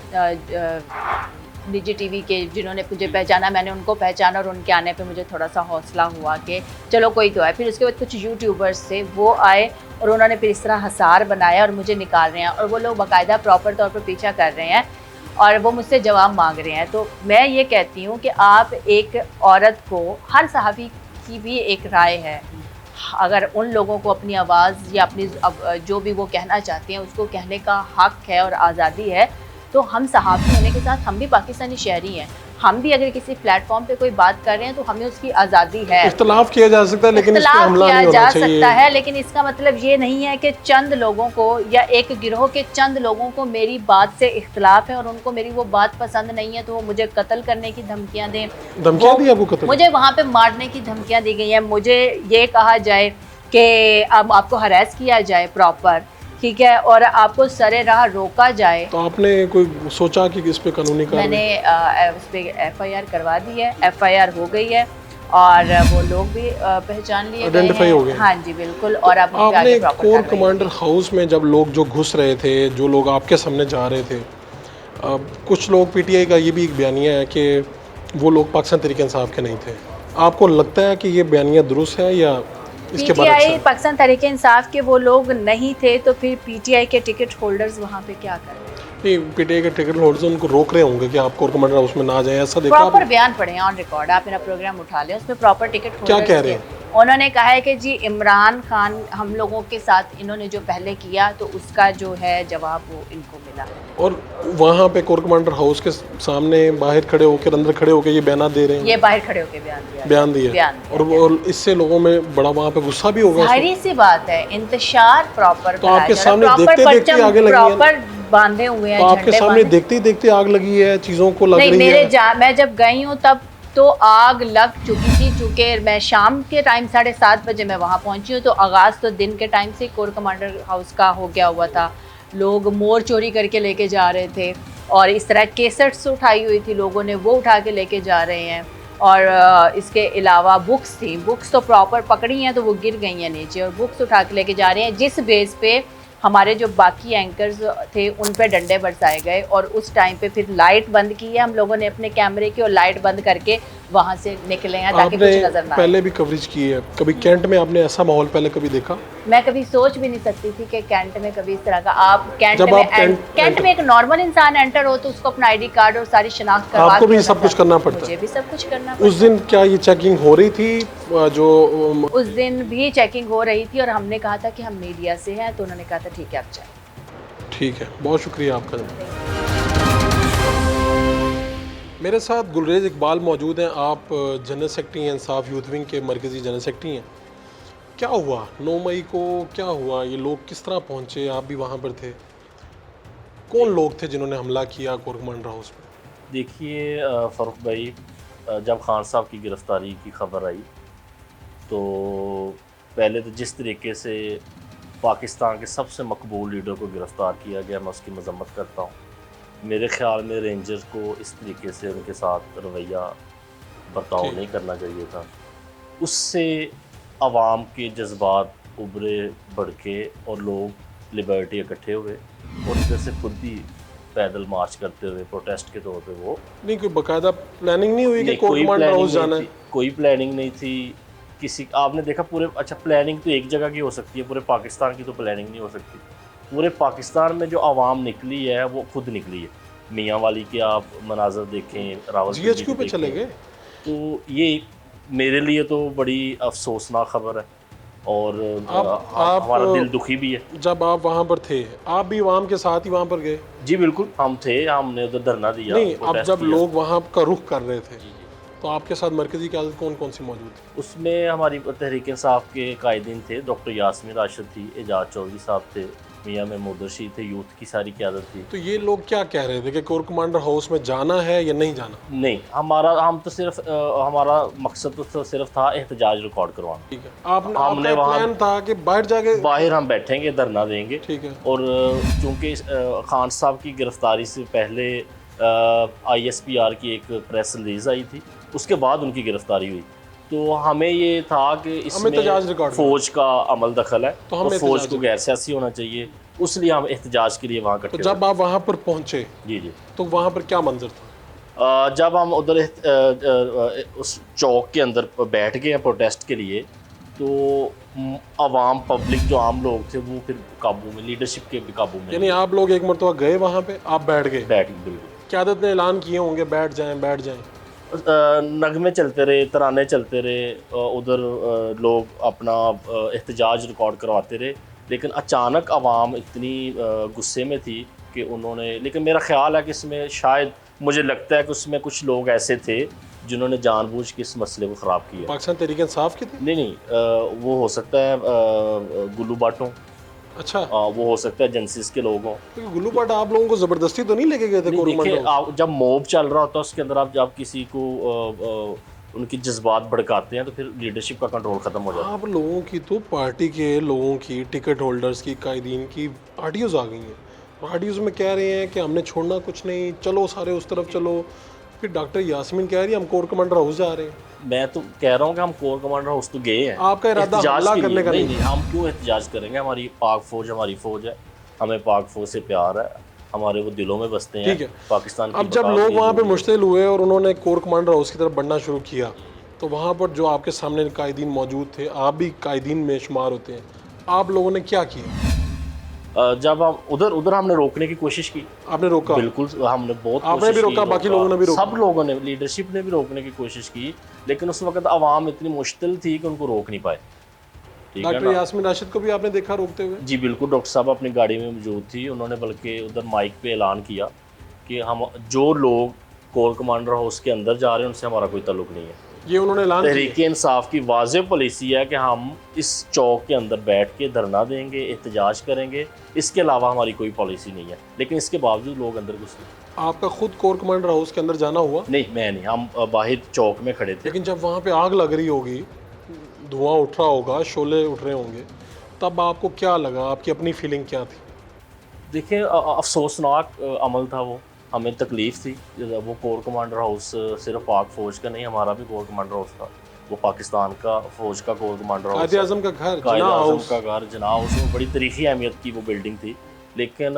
I: निजी टीवी के, जिन्होंने मुझे पहचाना, मैंने उनको पहचाना, और उनके आने पे मुझे थोड़ा सा हौसला हुआ कि चलो कोई तो है। फिर उसके बाद कुछ यूट्यूबर्स थे, वो आए और उन्होंने फिर इस तरह हसार बनाया और मुझे निकाल रहे हैं, और वो लोग बाकायदा प्रॉपर तौर पर पीछा कर रहे हैं और वो मुझसे जवाब मांग रहे हैं। तो मैं ये कहती हूँ कि आप एक औरत को, हर सहाफ़ी की भी एक राय है, अगर उन लोगों को अपनी आवाज़ या अपनी जो भी वो कहना चाहते हैं उसको कहने का हक है और आज़ादी है, तो हम सहाफ़ी होने के साथ हम भी पाकिस्तानी शहरी हैं, हम भी अगर किसी प्लेटफॉर्म पे कोई बात कर रहे हैं तो हमें उसकी आज़ादी है।
A: इख्तलाफ किया जा सकता है, लेकिन इस पे हमला नहीं होना चाहिए।
I: किया जा सकता है, लेकिन इसका मतलब ये नहीं है कि चंद लोगों को या एक गिरोह के चंद लोगों को मेरी बात से इख्तलाफ है और उनको मेरी वो बात पसंद नहीं है तो वो मुझे कत्ल करने की धमकियाँ दें।
A: धमकियाँ दी आपको कत्ल?
I: मुझे वहाँ पे मारने की धमकियाँ दी गई हैं, मुझे ये कहा जाए कि अब आपको हरास किया जाए प्रॉपर, ठीक है, और आपको सरे राह रोका जाए।
A: तो आपने कोई सोचा कि इस पे कानूनी कार्रवाई?
I: मैंने इस पे FIR करवा दी है, FIR हो गई है, और वो लोग भी पहचान लिए गए हैं।
A: हो गए?
I: हाँ जी बिल्कुल। और अब
A: आपने कोर कमांडर हाउस में जब लोग जो घुस रहे थे, जो लोग आपके सामने जा रहे थे, कुछ लोग PTI का ये भी एक बयानिया है कि वो लोग पाकिस्तान तहरीक इंसाफ के नहीं थे, आपको लगता है कि ये बयानिया दुरुस्त है या इसके बारे में?
I: PTI पाकिस्तान तहरीक इंसाफ के वो लोग नहीं थे तो फिर PTI के टिकट होल्डर्स वहाँ पे क्या कर रहे हैं?
A: नहीं, PTI के टिकट होल्डर्स उनको रोक रहे होंगे कि आप कोर कमांडर हाउस में ना जाएं, ऐसा देखा?
I: प्रॉपर बयान पढ़े ऑन रिकॉर्ड, आप मेरा प्रोग्राम उठा लें, उसमें प्रॉपर टिकट होल्डर्स
A: क्या कह रहे हैं?
I: उन्होंने कहा है कि जी इमरान खान हम लोगों के साथ इन्होंने जो पहले किया तो उसका जो है जवाब वो इनको मिला।
A: और वहाँ पे कोर कमांडर हाउस के सामने बाहर खड़े होकर, अंदर खड़े होकर ये बयान दे रहे हैं?
I: ये बाहर खड़े होकर बयान दिया।
A: और इससे लोगों में बड़ा वहाँ पे गुस्सा भी होगा।
I: जाहिर सी बात है, इंतशार प्रॉपर
A: तो आपके सामने देखते देखते आगे लगी है,
I: प्रॉपर बांधे हुए हैं,
A: तो आपके सामने देखते देखते आग लगी है, चीज़ों को लग रही है।
I: मैं जब गई हूँ तब तो आग लग चुकी थी, चूँकि मैं शाम के टाइम 7:30 बजे मैं वहाँ पहुँची हूँ, तो आगाज़ तो दिन के टाइम से कोर कमांडर हाउस का हो गया हुआ था। लोग मोर चोरी करके लेके जा रहे थे और इस तरह केसेट्स उठाई हुई थी लोगों ने, वो उठा के लेके जा रहे हैं। और इसके अलावा बुक्स थी, बुक्स तो प्रॉपर पकड़ी हैं तो वो गिर गई हैं नीचे, और बुक्स उठा के लेके जा रहे हैं, जिस बेस पे हमारे जो बाकी एंकर्स थे उन पे डंडे बरसाए गए। और उस टाइम पे फिर लाइट बंद की है हम लोगों ने अपने कैमरे की, और लाइट बंद करके वहाँ से निकले हैं ताकि कुछ नजर ना आए।
A: पहले भी कवरेज की है, कभी कैंट में आपने ऐसा माहौल पहले कभी देखा?
I: मैं कभी सोच भी नहीं सकती थी कि कैंट में कभी इस तरह का, आप कैंट
A: जब
I: में
A: आप
I: कैंट में एक नॉर्मल इंसान एंटर हो तो उसको अपना आईडी कार्ड और सारी शिनाख्त करवा
A: आपको भी
I: के
A: सब कुछ करना पड़ता है?
I: मुझे भी सब कुछ करना
A: उस दिन क्या ये चेकिंग हो रही थी? जो
I: उस दिन भी चेकिंग हो रही थी, और हमने कहा था कि हम मीडिया से हैं, तो उन्होंने कहा था ठीक है आप जाए। ठीक
A: है, बहुत शुक्रिया आपका। मेरे साथ गुलरेज इकबाल मौजूद हैं। आप जनरल सेक्रेटरी हैं इंसाफ यूथ विंग के, मरकज़ी जनरल सेक्रेटरी हैं। क्या हुआ 9 मई को, क्या हुआ, ये लोग किस तरह पहुंचे? आप भी वहां पर थे, कौन लोग थे जिन्होंने हमला किया कोर कमांडर हाउस पर?
J: देखिए फ़ारूक भाई, जब खान साहब की गिरफ़्तारी की ख़बर आई तो पहले तो जिस तरीके से पाकिस्तान के सबसे मकबूल लीडर को गिरफ़्तार किया गया, मैं उसकी मज़म्मत करता हूँ। मेरे ख़्याल में रेंजर्स को इस तरीके से उनके साथ रवैया बर्ताव नहीं करना चाहिए था। उससे आवाम के जज्बात उभरे भड़के और लोग लिबर्टी इकट्ठे हुए, और इधर से खुद भी पैदल मार्च करते हुए प्रोटेस्ट के तौर पे वो
A: नहीं, कोई बाकायदा प्लानिंग नहीं हुई कि कोर कमांडर हाउस जाना है?
J: कोई प्लानिंग नहीं थी किसी। आपने देखा पूरे, अच्छा प्लानिंग तो एक जगह की हो सकती है, पूरे पाकिस्तान की तो प्लानिंग नहीं हो सकती। पूरे पाकिस्तान में जो आवाम निकली है वो खुद निकली है। मियाँ वाली के आप मनाजर देखें, रावलपिंडी
A: GHQ पे चले गए,
J: तो ये मेरे लिए तो बड़ी अफसोसनाक खबर है, और हमारा दिल दुखी भी है।
A: जब आप वहाँ पर थे, आप भी आवाम के साथ ही वहाँ पर गए?
J: जी बिल्कुल, हम थे, हमने उधर धरना दिया।
A: नहीं, अब जब लोग वहाँ का रुख कर रहे थे तो आपके साथ मरकज़ी क़यादत कौन कौन सी मौजूद थी?
J: उसमें हमारी तहरीक इंसाफ के कायदीन थे, डॉक्टर यास्मीन राशिद थी, एजाज चौधरी साहब थे, मियाँ महमूद रशीद थे, यूथ की सारी क़यादत थी।
A: तो ये लोग क्या कह रहे थे कि कोर कमांडर हाउस में जाना है या नहीं जाना?
J: नहीं, हम तो सिर्फ हमारा मकसद तो सिर्फ था एहतजाज रिकॉर्ड करवाना।
A: ठीक है, हमने प्लान था कि बाहर
J: हम बैठेंगे, धरना देंगे।
A: ठीक है।
J: और चूँकि खान साहब की गिरफ्तारी से पहले ISPR की एक प्रेस रिलीज़ आई थी, उसके बाद उनकी गिरफ्तारी हुई, तो हमें ये था कि इसमें फ़ौज का अमल दखल है, तो फ़ौज को गैर सियासी होना चाहिए, उसलिए हम एहतजाज के लिए वहाँ इकट्ठे।
A: तो जब आप वहाँ पर पहुँचे,
J: जी,
A: तो वहाँ पर क्या मंजर था?
J: जब हम उधर उस चौक के अंदर बैठ गए हैं प्रोटेस्ट के लिए, तो आवाम पब्लिक जो आम लोग थे वो फिर काबू में, लीडरशिप के भी काबू में।
A: यानी आप लोग एक मरतबा गए वहाँ पे, आप बैठ गए?
J: बिल्कुल।
A: क़यादत ने ऐलान किए होंगे बैठ जाएं।
J: नगमे चलते रहे, तराने चलते रहे, उधर लोग अपना एहतजाज रिकॉर्ड करवाते रहे, लेकिन अचानक आवाम इतनी गुस्से में थी कि उन्होंने, लेकिन मेरा ख्याल है कि इसमें शायद, मुझे लगता है कि उसमें कुछ लोग ऐसे थे जिन्होंने जानबूझ के इस मसले को ख़राब किया।
A: पाकिस्तान तहरीक इंसाफ की थी?
J: नहीं, वो हो सकता है गुल्लू बाटों।
A: अच्छा,
J: वो हो सकता है जेंसिस के लोग हों।
A: तो गुल्लू बाटा आप लोगों को ज़बरदस्ती तो नहीं लेके गए थे?
J: देखिए, जब मॉब चल रहा होता है उसके अंदर आप जब किसी को उनकी जज्बात भड़काते हैं तो फिर लीडरशिप का कंट्रोल ख़त्म हो जाता है।
A: आप लोगों की तो पार्टी के लोगों की, टिकट होल्डर्स की, कायदीन की पार्टियों आ गई हैं। पार्टियों में कह रहे हैं कि हमने छोड़ना कुछ नहीं, चलो सारे उस तरफ चलो। फिर डॉक्टर यास्मीन कह रही है हम कोर कमांडर हाउस जा रहे हैं।
J: मैं तो कह रहा हूँ कि हम कोर कमांडर हाउस तो गए हैं।
A: आपका इरादा हमला करने का
J: नहीं, हम क्यों एहतजाज करेंगे? हमारी पाक फौज हमारी फौज है, हमें पाक फौज से प्यार है, हमारे वो दिलों में बसते हैं।
A: ठीक है,
J: पाकिस्तान।
A: अब जब लोग वहाँ पे मुश्तिल हुए और उन्होंने कोर कमांडर हाउस की तरफ बढ़ना शुरू किया, तो वहाँ पर जो आपके सामने कायदीन मौजूद थे, आप भी कायदीन में शुमार होते हैं, आप लोगों ने क्या किया?
J: जब हम उधर हमने रोकने की कोशिश की।
A: आपने रोका?
J: बिल्कुल, हमने बहुत
A: आपने भी रोका, बाकी लोगों ने भी रोका,
J: सब लोगों ने, लीडरशिप ने भी रोकने की कोशिश की, लेकिन उस वक्त आवाम इतनी मुश्किल थी कि उनको रोक नहीं पाए।
A: डॉक्टर यास्मीन राशिद को भी आपने देखा रोकते हुए?
J: जी बिल्कुल, डॉक्टर साहब अपनी गाड़ी में मौजूद थी, उन्होंने बल्कि उधर माइक पे ऐलान किया कि हम जो लोग कोर कमांडर हाउस के अंदर जा रहे हैं उनसे हमारा कोई ताल्लुक नहीं है।
A: ये उन्होंने ऐलान किया।
J: तहरीक इंसाफ की वाज़ेह पॉलिसी है कि हम इस चौक के अंदर बैठ के धरना देंगे, एहतजाज करेंगे, इसके अलावा हमारी कोई पॉलिसी नहीं है, लेकिन इसके बावजूद लोग अंदर घुस गए।
A: आपका खुद कोर कमांडर हाउस के अंदर जाना हुआ?
J: नहीं, मैं नहीं, हम बाहर चौक में खड़े थे।
A: लेकिन जब वहाँ पे आग लग रही होगी, धुआं उठ रहा होगा, शोले उठ रहे होंगे, तब आपको क्या लगा? आपकी अपनी फीलिंग क्या थी?
J: देखिए, अफसोसनाक अमल था वो, हमें तकलीफ़ थी। वो कोर कमांडर हाउस सिर्फ पाक फ़ौज का नहीं, हमारा भी कोर कमांडर हाउस था। वो पाकिस्तान का फ़ौज का कोर कमांडर हाउस,
A: कायद आज़म का घर,
J: कायद
A: जिन्ना
J: आज़म
A: हाउस
J: का घर, जिन्ना हाउस में बड़ी तारीख़ी अहमियत की वो बिल्डिंग थी। लेकिन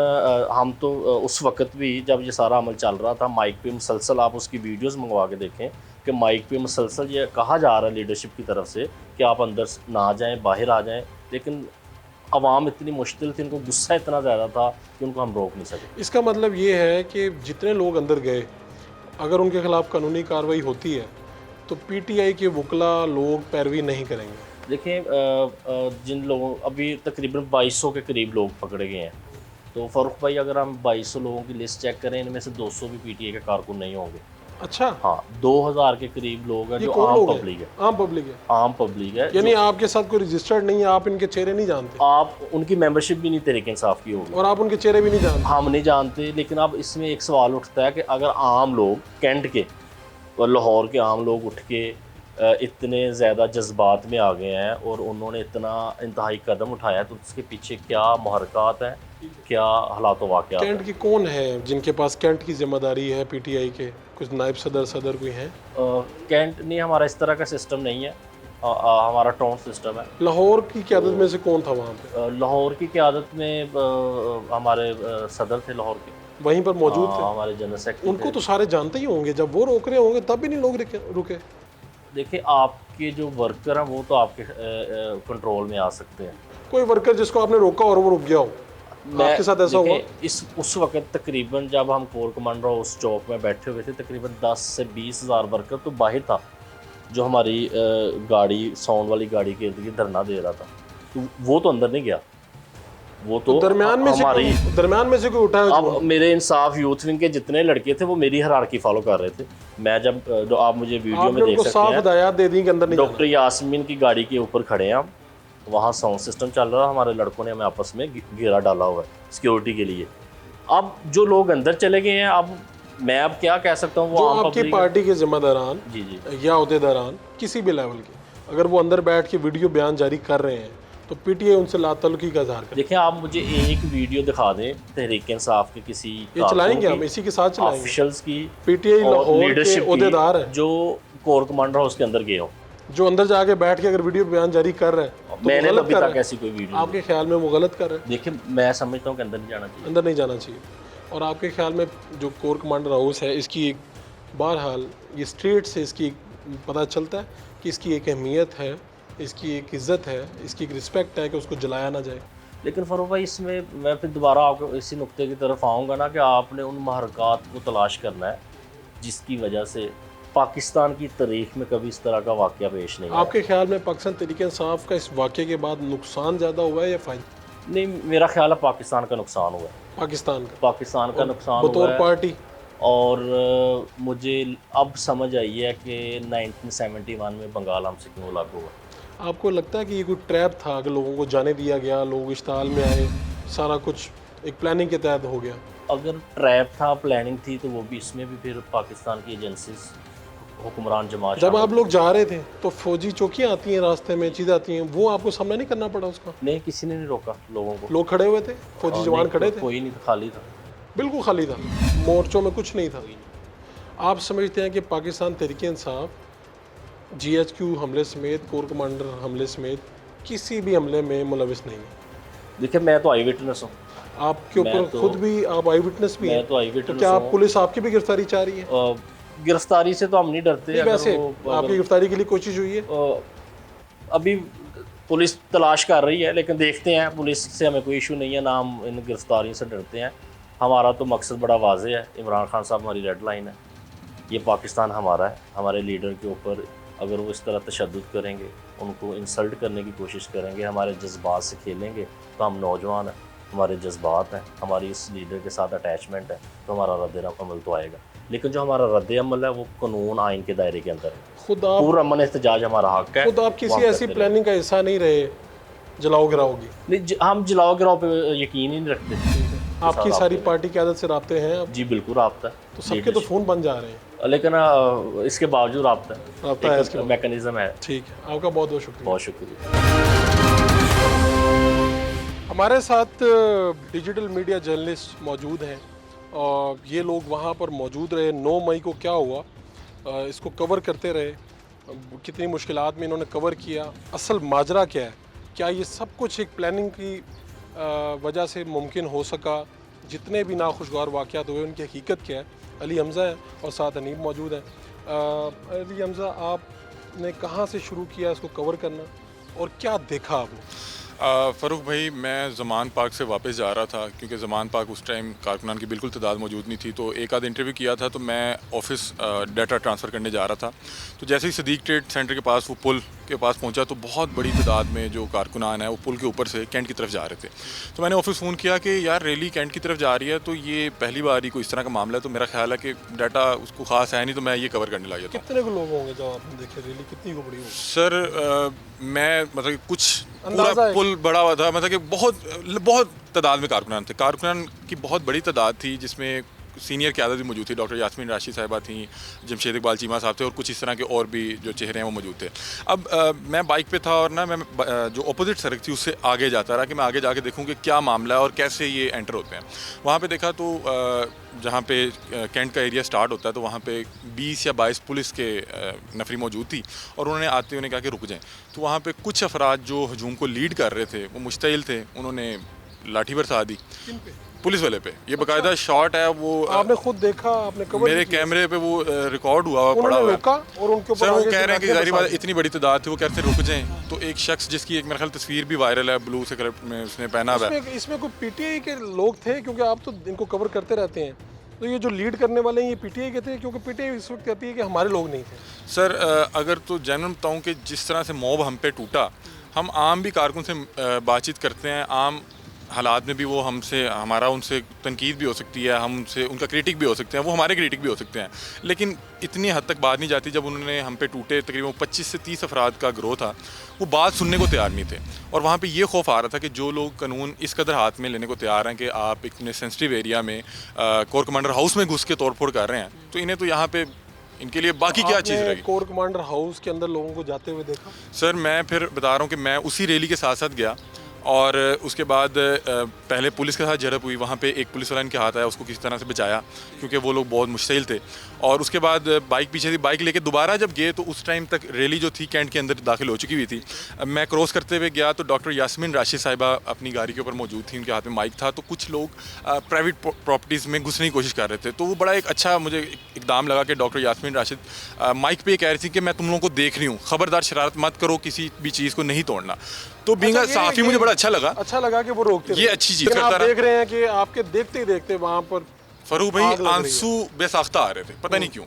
J: हम तो उस वक्त भी जब ये सारा अमल चल रहा था, माइक पे मुसलसल आप उसकी वीडियोस मंगवा के देखें कि माइक पे मुसलसल ये कहा जा रहा है लीडरशिप की तरफ से कि आप अंदर ना जाएं, बाहर आ जाएं, लेकिन अवाम इतनी मुश्किल थी, उनको गुस्सा इतना ज़्यादा था कि उनको हम रोक नहीं सके।
A: इसका मतलब ये है कि जितने लोग अंदर गए, अगर उनके खिलाफ कानूनी कार्रवाई होती है तो पीटीआई के वकला लोग पैरवी नहीं करेंगे।
J: देखें जिन लोगों, अभी तकरीबन 2200 के करीब लोग पकड़े गए हैं, तो फ़ारूक भाई अगर हम 2200 लोगों की लिस्ट चेक करें, इनमें से 200 भी पीटीआई के कारकुन नहीं होंगे।
A: अच्छा,
J: हाँ, 2000 के करीब लोग हैं जो आम पब्लिक है।
A: आम पब्लिक है,
J: आम पब्लिक है,
A: यानी आपके साथ कोई रजिस्टर्ड नहीं है, आप इनके चेहरे नहीं जानते,
J: आप उनकी मेंबरशिप भी नहीं तहरीक इंसाफ की होगी
A: और आप उनके चेहरे भी नहीं जानते।
J: हम नहीं जानते। लेकिन अब इसमें एक सवाल उठता है कि अगर आम लोग, कैंट के और लाहौर के आम लोग उठ के इतने ज़्यादा जज्बात में आ गए हैं और उन्होंने इतना इंतहाई कदम उठाया है, तो उसके पीछे क्या मुहरकात हैं, क्या हालात वाक़यात हैं?
A: कैंट की कौन है जिनके पास कैंट की जिम्मेदारी है पीटीआई के? कुछ नायब सदर कोई हैं?
J: कैंट नहीं, हमारा इस तरह का सिस्टम नहीं है, हमारा टाउन सिस्टम है।
A: लाहौर की क़यादत में से कौन था वहाँ पे?
J: लाहौर की क़यादत में हमारे सदर थे लाहौर के,
A: वहीं पर मौजूद थे,
J: हमारे जनरल सेक्रेटरी।
A: उनको तो सारे जानते ही होंगे, जब वो रोक रहे होंगे तब भी नहीं लोग रुके।
J: देखिए, आपके जो वर्कर हैं वो तो आपके कंट्रोल में आ सकते हैं।
A: कोई वर्कर जिसको आपने रोका और वो रुक गया हो, आपके साथ ऐसा हुआ?
J: उस वक्त तकरीबन जब हम कोर कमांडर हाउस चौक में बैठे हुए थे, तकरीबन 10 से 20 हज़ार वर्कर तो बाहर था, जो हमारी गाड़ी, साउंड वाली गाड़ी के इर्द गिर्द धरना दे रहा था। तो वो तो अंदर नहीं गया, वो तो
A: दरमियान में से कोई उठाया।
J: अब मेरे इंसाफ यूथ विंग के जितने लड़के थे वो मेरी हायरार्की फॉलो कर रहे थे। मैं जब आप मुझे वीडियो में देख सकते हैं,
A: हिदायत दे दी कि अंदर नहीं
J: डॉक्टर यास्मीन की गाड़ी के ऊपर खड़े हैं हम, वहाँ साउंड सिस्टम चल रहा है, हमारे लड़कों ने हमें आपस में घेरा डाला हुआ है सिक्योरिटी के लिए। अब जो लोग अंदर चले गए हैं, अब मैं अब क्या कह सकता हूँ, वो
A: आपकी पार्टी के जिम्मेदारान
J: जी
A: या अहदेदारान किसी भी लेवल के, अगर वो अंदर बैठ के वीडियो बयान जारी कर रहे हैं तो पीटीआई उनसे लाताल्लुकी का इज़हार करे।
J: देखिए, आप मुझे एक वीडियो दिखा दें तहरीक इंसाफ के किसी,
A: ये चलाएंगे हम, इसी के साथ चलाएंगे,
J: ऑफिशियल्स की,
A: पीटीआई लाहौर के अहदेदार हैं जो
J: कोर कमांडर हाउस के अंदर गए हो,
A: जो अंदर जाके बैठ के अगर वीडियो बयान जारी कर रहे हैं तो
J: मैंने अभी तक ऐसी कोई वीडियो,
A: आपके ख्याल में वो गलत कर रहे हैं?
J: देखिए, मैं समझता हूँ कि अंदर नहीं जाना चाहिए,
A: अंदर नहीं जाना चाहिए। और आपके ख्याल में जो कोर कमांडर हाउस है, इसकी एक, बहरहाल ये स्ट्रेट से इसकी पता चलता है कि इसकी एक अहमियत है, इसकी एक इज़्ज़त है, इसकी एक रिस्पेक्ट है कि उसको जलाया ना जाए।
J: लेकिन फ़ारूक भाई, इसमें मैं फिर दोबारा आपको इसी नुक्ते की तरफ आऊँगा ना कि आपने उन महरक़ात को तलाश करना है जिसकी वजह से पाकिस्तान की तारीख में कभी इस तरह का वाक़या पेश नहीं।
A: आपके ख्याल में पाकिस्तान तहरीक-ए-इंसाफ का इस वाक़े के बाद नुकसान ज़्यादा हुआ है या फ़ायदा?
J: नहीं, मेरा ख्याल है पाकिस्तान का नुकसान हुआ है।
A: पाकिस्तान का
J: नुकसान
A: बतौर पार्टी।
J: और मुझे अब समझ आई है कि 1971 में बंगाल हमसे क्यों अलग हुआ।
A: आपको लगता है कि ये कोई ट्रैप था कि लोगों को जाने दिया गया, लोग इश्ताल में आए, सारा कुछ एक प्लानिंग के तहत हो गया?
J: अगर ट्रैप था, प्लानिंग थी, तो वो भी, इसमें भी फिर पाकिस्तान की एजेंसीज, हुक्मरान जमात।
A: जब आप लोग जा रहे थे तो फौजी चौकियाँ आती हैं रास्ते में, चीज़ें आती हैं, वो आपको सामना नहीं करना पड़ा उसका?
J: नहीं, किसी ने नहीं रोका लोगों को।
A: लोग खड़े हुए थे, फौजी जवान खड़े थे?
J: कोई नहीं, खाली था,
A: बिल्कुल खाली था, मोर्चों में कुछ नहीं था। आप समझते हैं कि पाकिस्तान तहरीक-ए-इंसाफ GHQ हमले समेत, कोर कमांडर हमले समेत किसी भी हमले में मुलविस नहीं है?
J: देखिए, मैं तो आई विटनेस हूँ।
A: आपके ऊपर खुद भी आप आई विटनेस भी हैं?
J: मैं तो आई विटनेस।
A: क्या आप पुलिस आपकी भी गिरफ्तारी चाह रही है?
J: गिरफ्तारी से तो हम नहीं डरते।
A: वैसे आपकी गिरफ्तारी के लिए कोशिश हुई है?
J: अभी पुलिस तलाश कर रही है, लेकिन देखते हैं, पुलिस से हमें कोई इशू नहीं है, ना हम इन गिरफ्तारियों से डरते हैं। हमारा तो मकसद बड़ा वाज़ेह है, इमरान खान साहब हमारी रेड लाइन है, ये पाकिस्तान हमारा है। हमारे लीडर के ऊपर अगर वो इस तरह तशद्दुद करेंगे, उनको इंसल्ट करने की कोशिश करेंगे, हमारे जज्बात से खेलेंगे, तो हम नौजवान हैं, हमारे जज्बात हैं, हमारी इस लीडर के साथ अटैचमेंट है, तो हमारा रद्द अमल तो आएगा। लेकिन जो हमारा रद्द अमल है वो कानून आइन के दायरे के अंदर है।
A: खुद आप
J: पूरा अमन एहतजाज हमारा हक है।
A: खुद आप किसी ऐसी प्लानिंग का हिस्सा नहीं रहे जलाओ गिराओ की?
J: नहीं, हम जलाओ गिराओ पे यकीन ही नहीं रखते।
A: आपकी सारी पार्टी की आदत से राब्ते हैं अब?
J: जी बिल्कुल राब्ता है।
A: तो सबके तो फ़ोन बन जा रहे हैं,
J: लेकिन इसके बावजूद राब्ता है, इसका मैकेनिज्म है।
A: ठीक है, आपका बहुत बहुत शुक्रिया।
J: बहुत शुक्रिया।
A: हमारे साथ डिजिटल मीडिया जर्नलिस्ट मौजूद हैं ये लोग वहाँ पर मौजूद रहे। 9 मई को क्या हुआ, इसको कवर करते रहे, कितनी मुश्किलात में इन्होंने कवर किया, असल माजरा क्या है, क्या ये सब कुछ एक प्लानिंग की वजह से मुमकिन हो सका, जितने भी नाखुशगवार वाक़यात हुए उनकी हकीकत क्या है। अली हमज़ा है और साथ अनीब मौजूद हैं। अली हमज़ा, आपने कहाँ से शुरू किया इसको कवर करना और क्या देखा आपने?
K: फ़ारूक भाई, मैं ज़मान पार्क से वापस जा रहा था क्योंकि ज़मान पार्क उस टाइम कारकुनान की बिल्कुल तादाद मौजूद नहीं थी, तो एक आध इंटरव्यू किया था, तो मैं ऑफिस डाटा ट्रांसफ़र करने जा रहा था। तो जैसे ही सदीक ट्रेड सेंटर के पास वो पुल के पास पहुंचा तो बहुत बड़ी तादाद में जो कारकुनान है वो पुल के ऊपर से कैंट की तरफ जा रहे थे। तो मैंने ऑफिस फ़ोन किया कि यार रैली कैंट की तरफ जा रही है, तो ये पहली बार ही कोई इस तरह का मामला है, तो मेरा ख्याल है कि डाटा उसको ख़ास है नहीं, तो मैं ये कवर करने लगा था।
A: कितने को लोग होंगे जब आपने देखे, रैली कितनी को बड़ी होगी?
K: सर मैं मतलब कुछ पूरा पुल बड़ा हुआ था, मतलब कि बहुत तादाद में कारकुनान थे। कारकुनान की बहुत बड़ी तादाद थी जिसमें सीनियर क़यादत भी मौजूद थी, डॉक्टर यास्मीन राशिद साहिबा थी, जमशेद इकबाल चीमा साहब थे और कुछ इस तरह के और भी जो चेहरे हैं वो मौजूद थे। अब मैं बाइक पे था और ना मैं जो अपोजिट सड़क थी उससे आगे जाता रहा कि मैं आगे जाके देखूं कि क्या मामला है और कैसे ये एंटर होते हैं। वहाँ पे देखा तो जहाँ पे कैंट का एरिया स्टार्ट होता है तो वहाँ पे 20 या 22 पुलिस के नफरी मौजूद थी और उन्होंने आते हुए कहा कि रुक जाएँ। तो वहाँ पर कुछ अफराद जो हजूम को लीड कर रहे थे वो मुश्तइल थे, उन्होंने लाठी बरसा दी पुलिस वाले पे। ये बाकायदा शॉट है, वो
A: आपने खुद देखा, आपने कवर
K: मेरे कैमरे पे वो रिकॉर्ड हुआ पड़ा हुआ है।
A: और उनके ऊपर
K: सर वो कह रहे हैं कि जाहिर बात इतनी बड़ी तादाद थी, वो कहते रुक जाएं। तो एक शख्स जिसकी एक मेरे ख्याल तस्वीर भी वायरल है, ब्लू से में उसने पहना हुआ है।
A: इसमें कोई पीटीआई के लोग थे? क्योंकि आप तो इनको कवर करते रहते हैं, तो ये जो लीड करने वाले हैं ये पीटीआई के थे? क्योंकि पीटीआई इस वक्त कहती है कि हमारे लोग नहीं थे।
K: सर अगर तो जनरल बताऊँ कि जिस तरह से मॉब हम पे टूटा, हम आम भी कारकुन से बातचीत करते हैं, आम हालात में भी वो हमसे हमारा उनसे तनकीद भी हो सकती है, हम उनसे उनका क्रिटिक भी हो सकते हैं, वो हमारे क्रिटिक भी हो सकते हैं, लेकिन इतनी हद तक बात नहीं जाती। जब उन्होंने हम पे टूटे, तकरीबन 25 से 30 अफराद का ग्रोह था, वो बात सुनने को तैयार नहीं थे। और वहाँ पे ये खौफ आ रहा था कि जो लोग कानून इस कदर हाथ में लेने को तैयार हैं कि आप इतने सेंसिटिव एरिया में कोर कमांडर हाउस में घुस के तोड़ फोड़ कर रहे हैं, तो इन्हें तो यहाँ पे इनके लिए बाकी क्या चीज़ रहेगी।
A: कोर कमांडर हाउस के अंदर लोगों को जाते हुए देखा?
K: सर मैं फिर बता रहा हूँ कि मैं उसी रैली के साथ साथ गया और उसके बाद पहले पुलिस के साथ झड़प हुई। वहाँ पे एक पुलिस वाला इनके हाथ आया, उसको किसी तरह से बचाया क्योंकि वो लोग बहुत मुश्किल थे। और उसके बाद बाइक पीछे थी, बाइक लेके दोबारा जब गए तो उस टाइम तक रैली जो थी कैंट के अंदर दाखिल हो चुकी हुई थी। मैं क्रॉस करते हुए गया तो डॉक्टर यास्मीन राशिद साहिबा अपनी गाड़ी के ऊपर मौजूद थी, उनके हाथ में माइक था। तो कुछ लोग प्राइवेट प्रॉपर्टीज़ में घुसने की कोशिश कर रहे थे, तो वो बड़ा एक अच्छा मुझे इकदाम लगा कि डॉक्टर यास्मीन राशिद माइक पे कह रही थी कि मैं तुम लोगों को देख रही हूँ, खबरदार शरारत मत करो, किसी भी चीज़ को नहीं तोड़ना। तो बीइंग अ सहाफ़ी मुझे बड़ा अच्छा लगा
A: कि वो रोकते,
K: ये अच्छी चीज़ करता
A: रहा। देख रहे हैं कि आपके देखते ही देखते वहाँ पर
K: फरूक भाई आंसू बेसाख्ता आ रहे थे, पता नहीं क्यों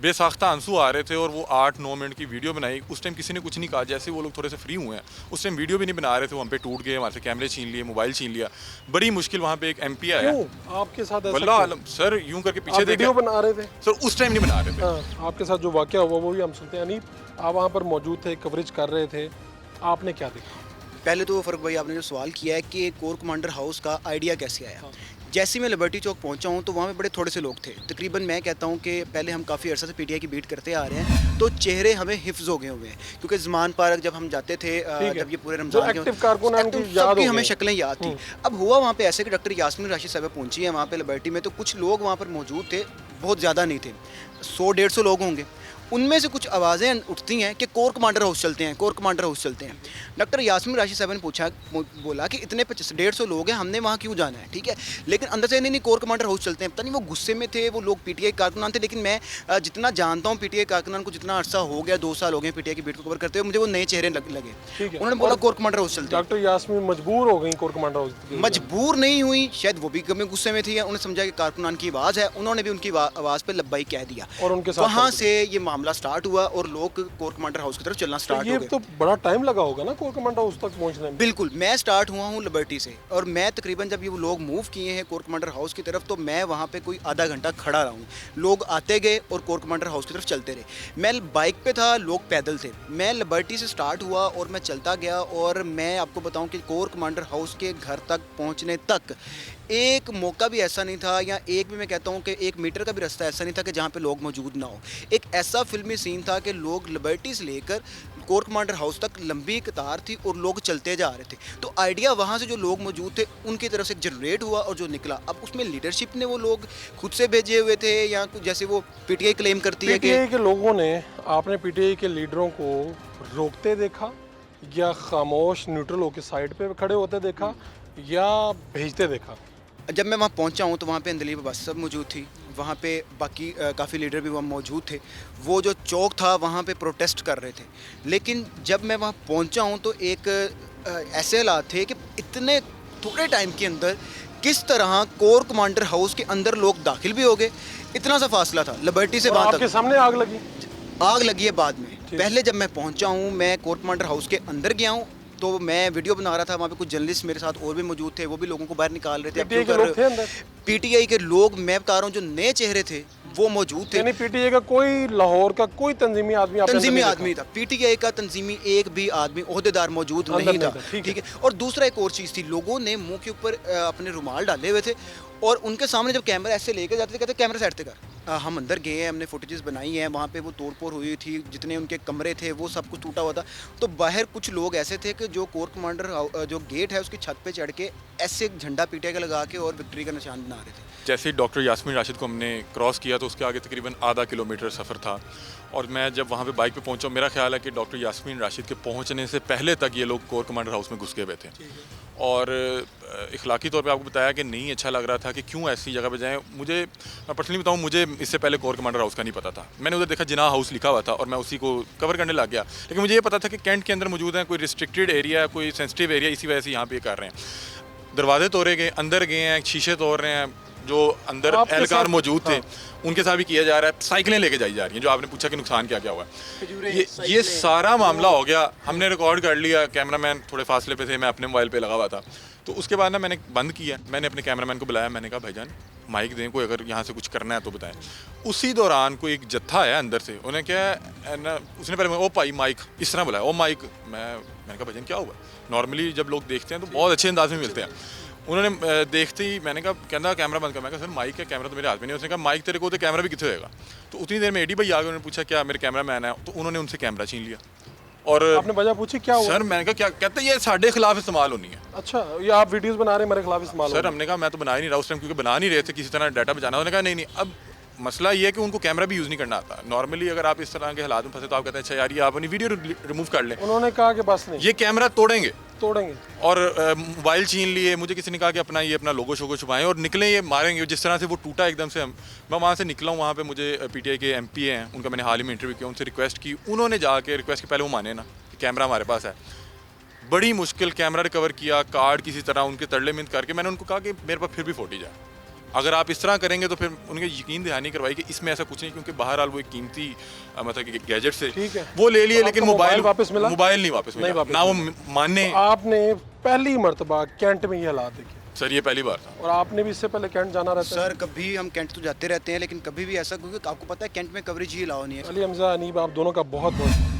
K: बेसाख्ता आंसू आ रहे थे। और वो 8-9 मिनट की वीडियो बनाई, उस टाइम किसी ने कुछ नहीं कहा। जैसे वो लोग थोड़े से फ्री हुए हैं, उस टाइम वीडियो भी नहीं बना रहे थे, वो हम पे टूट गए, वहाँ से कैमरे छीन लिए, मोबाइल छीन लिया। बड़ी मुश्किल वहाँ पे एक MP आया
A: आपके साथ,
K: वल्लाह आलम सर यूं करके पीछे
A: वीडियो बना रहे थे
K: सर, उस टाइम नहीं बना रहे थे।
A: आपके साथ जो वाकया हुआ वो भी हम सुनते हैं। अनीब, आप वहाँ पर मौजूद थे, कवरेज कर रहे थे, आपने क्या देखा?
L: पहले तो फरूक भाई आपने जो सवाल किया है कि कोर कमांडर हाउस का आइडिया कैसे आया, जैसे मैं लिबर्टी चौक पहुंचा हूं तो वहां पे बड़े थोड़े से लोग थे। तकरीबन मैं कहता हूं कि पहले हम काफ़ी अर्सा से PTI की बीट करते आ रहे हैं, तो चेहरे हमें हिफ्ज हो गए हुए हैं क्योंकि ज़मान पार्क जब हम जाते थे, जब ये पूरे रमज़ान सबकी हमें शक्लें याद थी। अब हुआ वहाँ पे ऐसे कि डॉक्टर यास्मीन राशिद साहिबा पहुंची है वहाँ पे लिबर्टी में, तो कुछ लोग वहाँ पर मौजूद थे, बहुत ज़्यादा नहीं थे, 100-150 लोग होंगे। उनमें से कुछ आवाज़ें उठती हैं कि कोर कमांडर हाउस चलते हैं, कोर कमांडर हाउस चलते हैं। डॉक्टर यास्मीन राशिद साहब ने बोला कि इतने 150 लोग हैं, हमने वहाँ क्यों जाना है, ठीक है। लेकिन अंदर से नहीं कोर कमांडर हाउस चलते हैं। पता नहीं वो गुस्से में थे, वो लोग PTI कारकुनान थे। लेकिन मैं जितना जानता हूँ PTI कारकुनान को, जितना अर्सा हो गया, 2 साल हो गए PTI की बीट को कवर करते हुए, मुझे वो नए चेहरे लगे। उन्होंने बोला कोर कमांडर हाउस चलते हैं।
A: डॉक्टर यास्मीन मजबूर हो गई कोर कमांडर हाउस?
L: मजबूर नहीं हुई, शायद वो भी कभी गुस्से में थी, उन्होंने समझा कि कारकुनान की आवाज़ है, उन्होंने भी उनकी आवाज़ पर लब्बाई कह दिया और उनके साथ वहाँ से ये मामला स्टार्ट हुआ और लोग कोर कमांडर हाउस की तरफ चलना स्टार्ट हो गए।
A: तो बड़ा टाइम लगा होगा ना कोर कमांडर हाउस तक पहुंचने में?
L: बिल्कुल, मैं स्टार्ट हुआ हूँ लिबर्टी से और मैं तकरीबन जब ये वो लोग मूव किए हैं कोर कमांडर हाउस की तरफ, तो मैं वहाँ पे कोई आधा घंटा खड़ा रहा हूँ। लोग आते गए और कोर कमांडर हाउस की तरफ चलते रहे। मैं बाइक पे था, लोग पैदल थे। मैं लिबर्टी से स्टार्ट हुआ और मैं चलता गया और मैं आपको बताऊँ कि कोर कमांडर हाउस के घर तक पहुँचने तक एक मौका भी ऐसा नहीं था, या एक भी मैं कहता हूँ कि 1 मीटर का भी रास्ता ऐसा नहीं था कि जहाँ पे लोग मौजूद ना हो। एक ऐसा फिल्मी सीन था कि लोग लिबर्टी से लेकर कोर कमांडर हाउस तक लंबी कतार थी और लोग चलते जा रहे थे। तो आइडिया वहाँ से जो लोग मौजूद थे उनकी तरफ से जनरेट हुआ और जो निकला, अब उसमें लीडरशिप ने वो लोग खुद से भेजे हुए थे या कुछ, जैसे वो पीटीआई क्लेम करती है कि
A: पीटीआई के लोगों ने, आपने पीटीआई के लीडरों को रोकते देखा या खामोश न्यूट्रल होकर साइड पे खड़े होते देखा या भेजते देखा?
L: जब मैं वहाँ पहुँचा हूँ तो वहाँ पे अंदलीब अब्बास सब मौजूद थी, वहाँ पे बाकी काफ़ी लीडर भी वहाँ मौजूद थे। वो जो चौक था वहाँ पे प्रोटेस्ट कर रहे थे, लेकिन जब मैं वहाँ पहुँचा हूँ तो एक ऐसे हालात थे कि इतने थोड़े टाइम के अंदर किस तरह कोर कमांडर हाउस के अंदर लोग दाखिल भी हो गए, इतना सा फासला था लिबर्टी से वहाँ तक।
A: आपके सामने आग लगी?
L: आग लगी है बाद में। पहले जब मैं पहुँचा हूँ, मैं कोर कमांडर हाउस के अंदर गया हूँ तो मैं वीडियो बना रहा था, वहाँ पे कुछ जर्नलिस्ट मेरे साथ और भी मौजूद थे, वो भी लोगों को बाहर निकाल रहे थे। पीटीआई के लोग, मैं बता रहा हूँ, जो नए चेहरे थे वो मौजूद थे।
A: यानी पीटीआई का कोई, लाहौर का कोई तंजीमी आदमी
L: था, पीटीआई का तंजीमी एक भी आदमी ओहदेदार मौजूद नहीं था, ठीक है। और दूसरा एक और चीज़ थी, लोगों ने मुंह के ऊपर अपने रुमाल डाले हुए थे और उनके सामने जब कैमरा ऐसे लेके जाते थे कहते कैमरा साइड से कर। हम अंदर गए हैं, हमने फुटेजेस बनाई हैं, वहाँ पे वो तोड़फोड़ हुई थी, जितने उनके कमरे थे वो सब कुछ टूटा हुआ था। तो बाहर कुछ लोग ऐसे थे कि जो कोर कमांडर जो गेट है उसकी छत पे चढ़ के ऐसे झंडा पीटीआई का लगा के और विक्ट्री का निशान बना रहे थे।
K: जैसे ही डॉक्टर यास्मीन राशिद को हमने क्रॉस किया तो उसके आगे तकरीबन आधा किलोमीटर सफ़र था और मैं जब वहाँ पे बाइक पे पहुँचा, मेरा ख्याल है कि डॉक्टर यास्मीन राशिद के पहुँचने से पहले तक ये लोग कोर कमांडर हाउस में घुस गए हुए थे। और इखलाकी तौर पे आपको बताया कि नहीं अच्छा लग रहा था कि क्यों ऐसी जगह पे जाएं। मैं पर्सनली बताऊं, मुझे इससे पहले कोर कमांडर हाउस का नहीं पता था। मैंने उधर देखा जिनाह हाउस लिखा हुआ था और मैं उसी को कवर करने लग गया, लेकिन मुझे ये पता था कि कैंट के अंदर मौजूद है, कोई रिस्ट्रिक्टेड एरिया है, कोई सेंसिटिव एरिया, इसी वजह से यहाँ पे कर रहे हैं। दरवाजे तोड़े गए, अंदर गए हैं, शीशे तोड़ रहे हैं, जो अंदर एहलकार मौजूद थे उनके साथ भी किया जा रहा है, साइकिलें लेके जाई जा रही हैं, जो आपने पूछा कि नुकसान क्या क्या हुआ है। ये सारा मामला हो गया, हमने रिकॉर्ड कर लिया, कैमरामैन थोड़े फासले पे थे, मैं अपने मोबाइल पे लगा हुआ था। तो उसके बाद ना मैंने बंद किया, मैंने अपने कैमरामैन को बुलाया, मैंने कहा भाईजान माइक दें, कोई अगर यहाँ से कुछ करना है तो बताएं। उसी दौरान कोई एक जत्था आया अंदर से, उन्हें क्या ना, उसने पहले ओ भाई माइक इस तरह बुलाया, ओ माइक। मैंने कहा भाईजान क्या हुआ? नॉर्मली जब लोग देखते हैं तो बहुत अच्छे अंदाज में मिलते हैं। उन्होंने देखते ही मैंने कहा कहना कैमरा बंद कर। मैं कहा सर माइक है, कैमरा तो मेरे हाथ में नहीं। उसने कहा माइक तेरे को तो कैमरा भी कितने होएगा? तो उतनी देर में एडी भाई आ गए, उन्होंने पूछा क्या मेरे कैमरा मैन है? तो उन्होंने उनसे कैमरा छीन लिया। और
A: आपने वजह पूछी क्या हुआ?
K: सर मैंने कहा क्या कहते हैं, ये साढ़े खिलाफ इस्तेमाल होनी है।
A: अच्छा, ये आप वीडियोस बना रहे हैं मेरे खिलाफ इस्तेमाल?
K: सर हमने कहा मैं तो बना ही नहीं रहा उस टाइम, क्योंकि बना नहीं रहे थे, किसी तरह डाटा बचाना। उन्होंने कहा नहीं। अब मसला ये है कि उनको कैमरा भी यूज़ नहीं करना आता। नॉर्मली अगर आप इस तरह के हालात में फंसे तो आप कहते हैं अच्छा यार ये आप अपनी वीडियो रिमूव कर लें।
A: उन्होंने कहा कि बस नहीं,
K: ये कैमरा तोड़ेंगे
A: और
K: मोबाइल छीन लिए। मुझे किसी ने कहा कि अपना ये अपना लोगो शोगो छुपाएं और निकलें, ये मारेंगे। जिस तरह से वो टूटा एकदम से, मैं वहाँ से निकला हूँ। वहाँ पे मुझे पीटीआई के एमपी हैं, उनका मैंने हाल ही में इंटरव्यू किया, उनसे रिक्वेस्ट की। उन्होंने जाके रिक्वेस्ट के पहले वो माने ना कि कैमरा हमारे पास है, बड़ी मुश्किल कैमरा रिकवर किया, कार्ड किसी तरह उनके तरले मिंत करके। मैंने उनको कहा कि मेरे पास फिर भी फुटेज है, अगर आप इस तरह करेंगे तो फिर उनके यकीन दहानी करवाई कि इसमें ऐसा कुछ नहीं, क्योंकि बहरहाल वो एक कीमती मतलब कि गैजेट से वो ले लिए, लेकिन मोबाइल वापस मिला? मोबाइल नहीं वापस मिला, ना वो माने।
A: तो आपने पहली मरतबा कैंट में ये हालात देखे?
K: सर ये पहली बार था।
A: और आपने भी इससे पहले कैंट जाना रहता है?
L: सर कभी हम कैंट तो जाते रहते हैं, लेकिन कभी भी ऐसा, क्योंकि आपको पता है कैंट में कवरेज ही अलाउ नहीं है।
A: अली हमजा, अनीब, आप दोनों का बहुत बहुत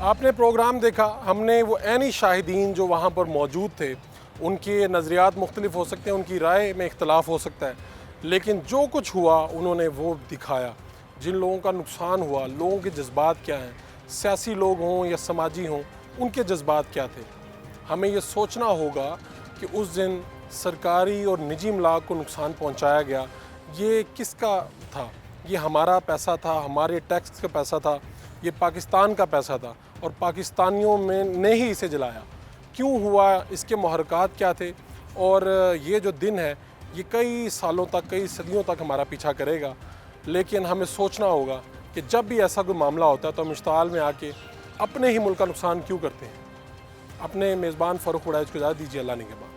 A: आपने प्रोग्राम देखा। हमने वो ऐनी शाहिदीन जो वहाँ पर मौजूद थे, उनके नज़रियात मुख्तलिफ हो सकते हैं, उनकी राय में इख्तलाफ हो सकता है, लेकिन जो कुछ हुआ उन्होंने वो दिखाया। जिन लोगों का नुकसान हुआ, लोगों के जज्बात क्या हैं, सियासी लोग हों या समाजी हों, उनके जज्बात क्या थे। हमें ये सोचना होगा कि उस दिन सरकारी और निजी इमलाक को नुकसान पहुँचाया गया, ये किसका था? ये हमारा पैसा था, हमारे टैक्स का पैसा था, ये पाकिस्तान का पैसा था और पाकिस्तानियों में ने ही इसे जलाया। क्यों हुआ, इसके मुहर्रकात क्या थे? और ये जो दिन है ये कई सालों तक, कई सदियों तक हमारा पीछा करेगा। लेकिन हमें सोचना होगा कि जब भी ऐसा कोई मामला होता है तो हम इश्ताल में आके अपने ही मुल्क का नुकसान क्यों करते हैं। अपने मेज़बान फ़ारूक उड़ाइज को इजाज़त दीजिए, अल्लाह ने के बाद।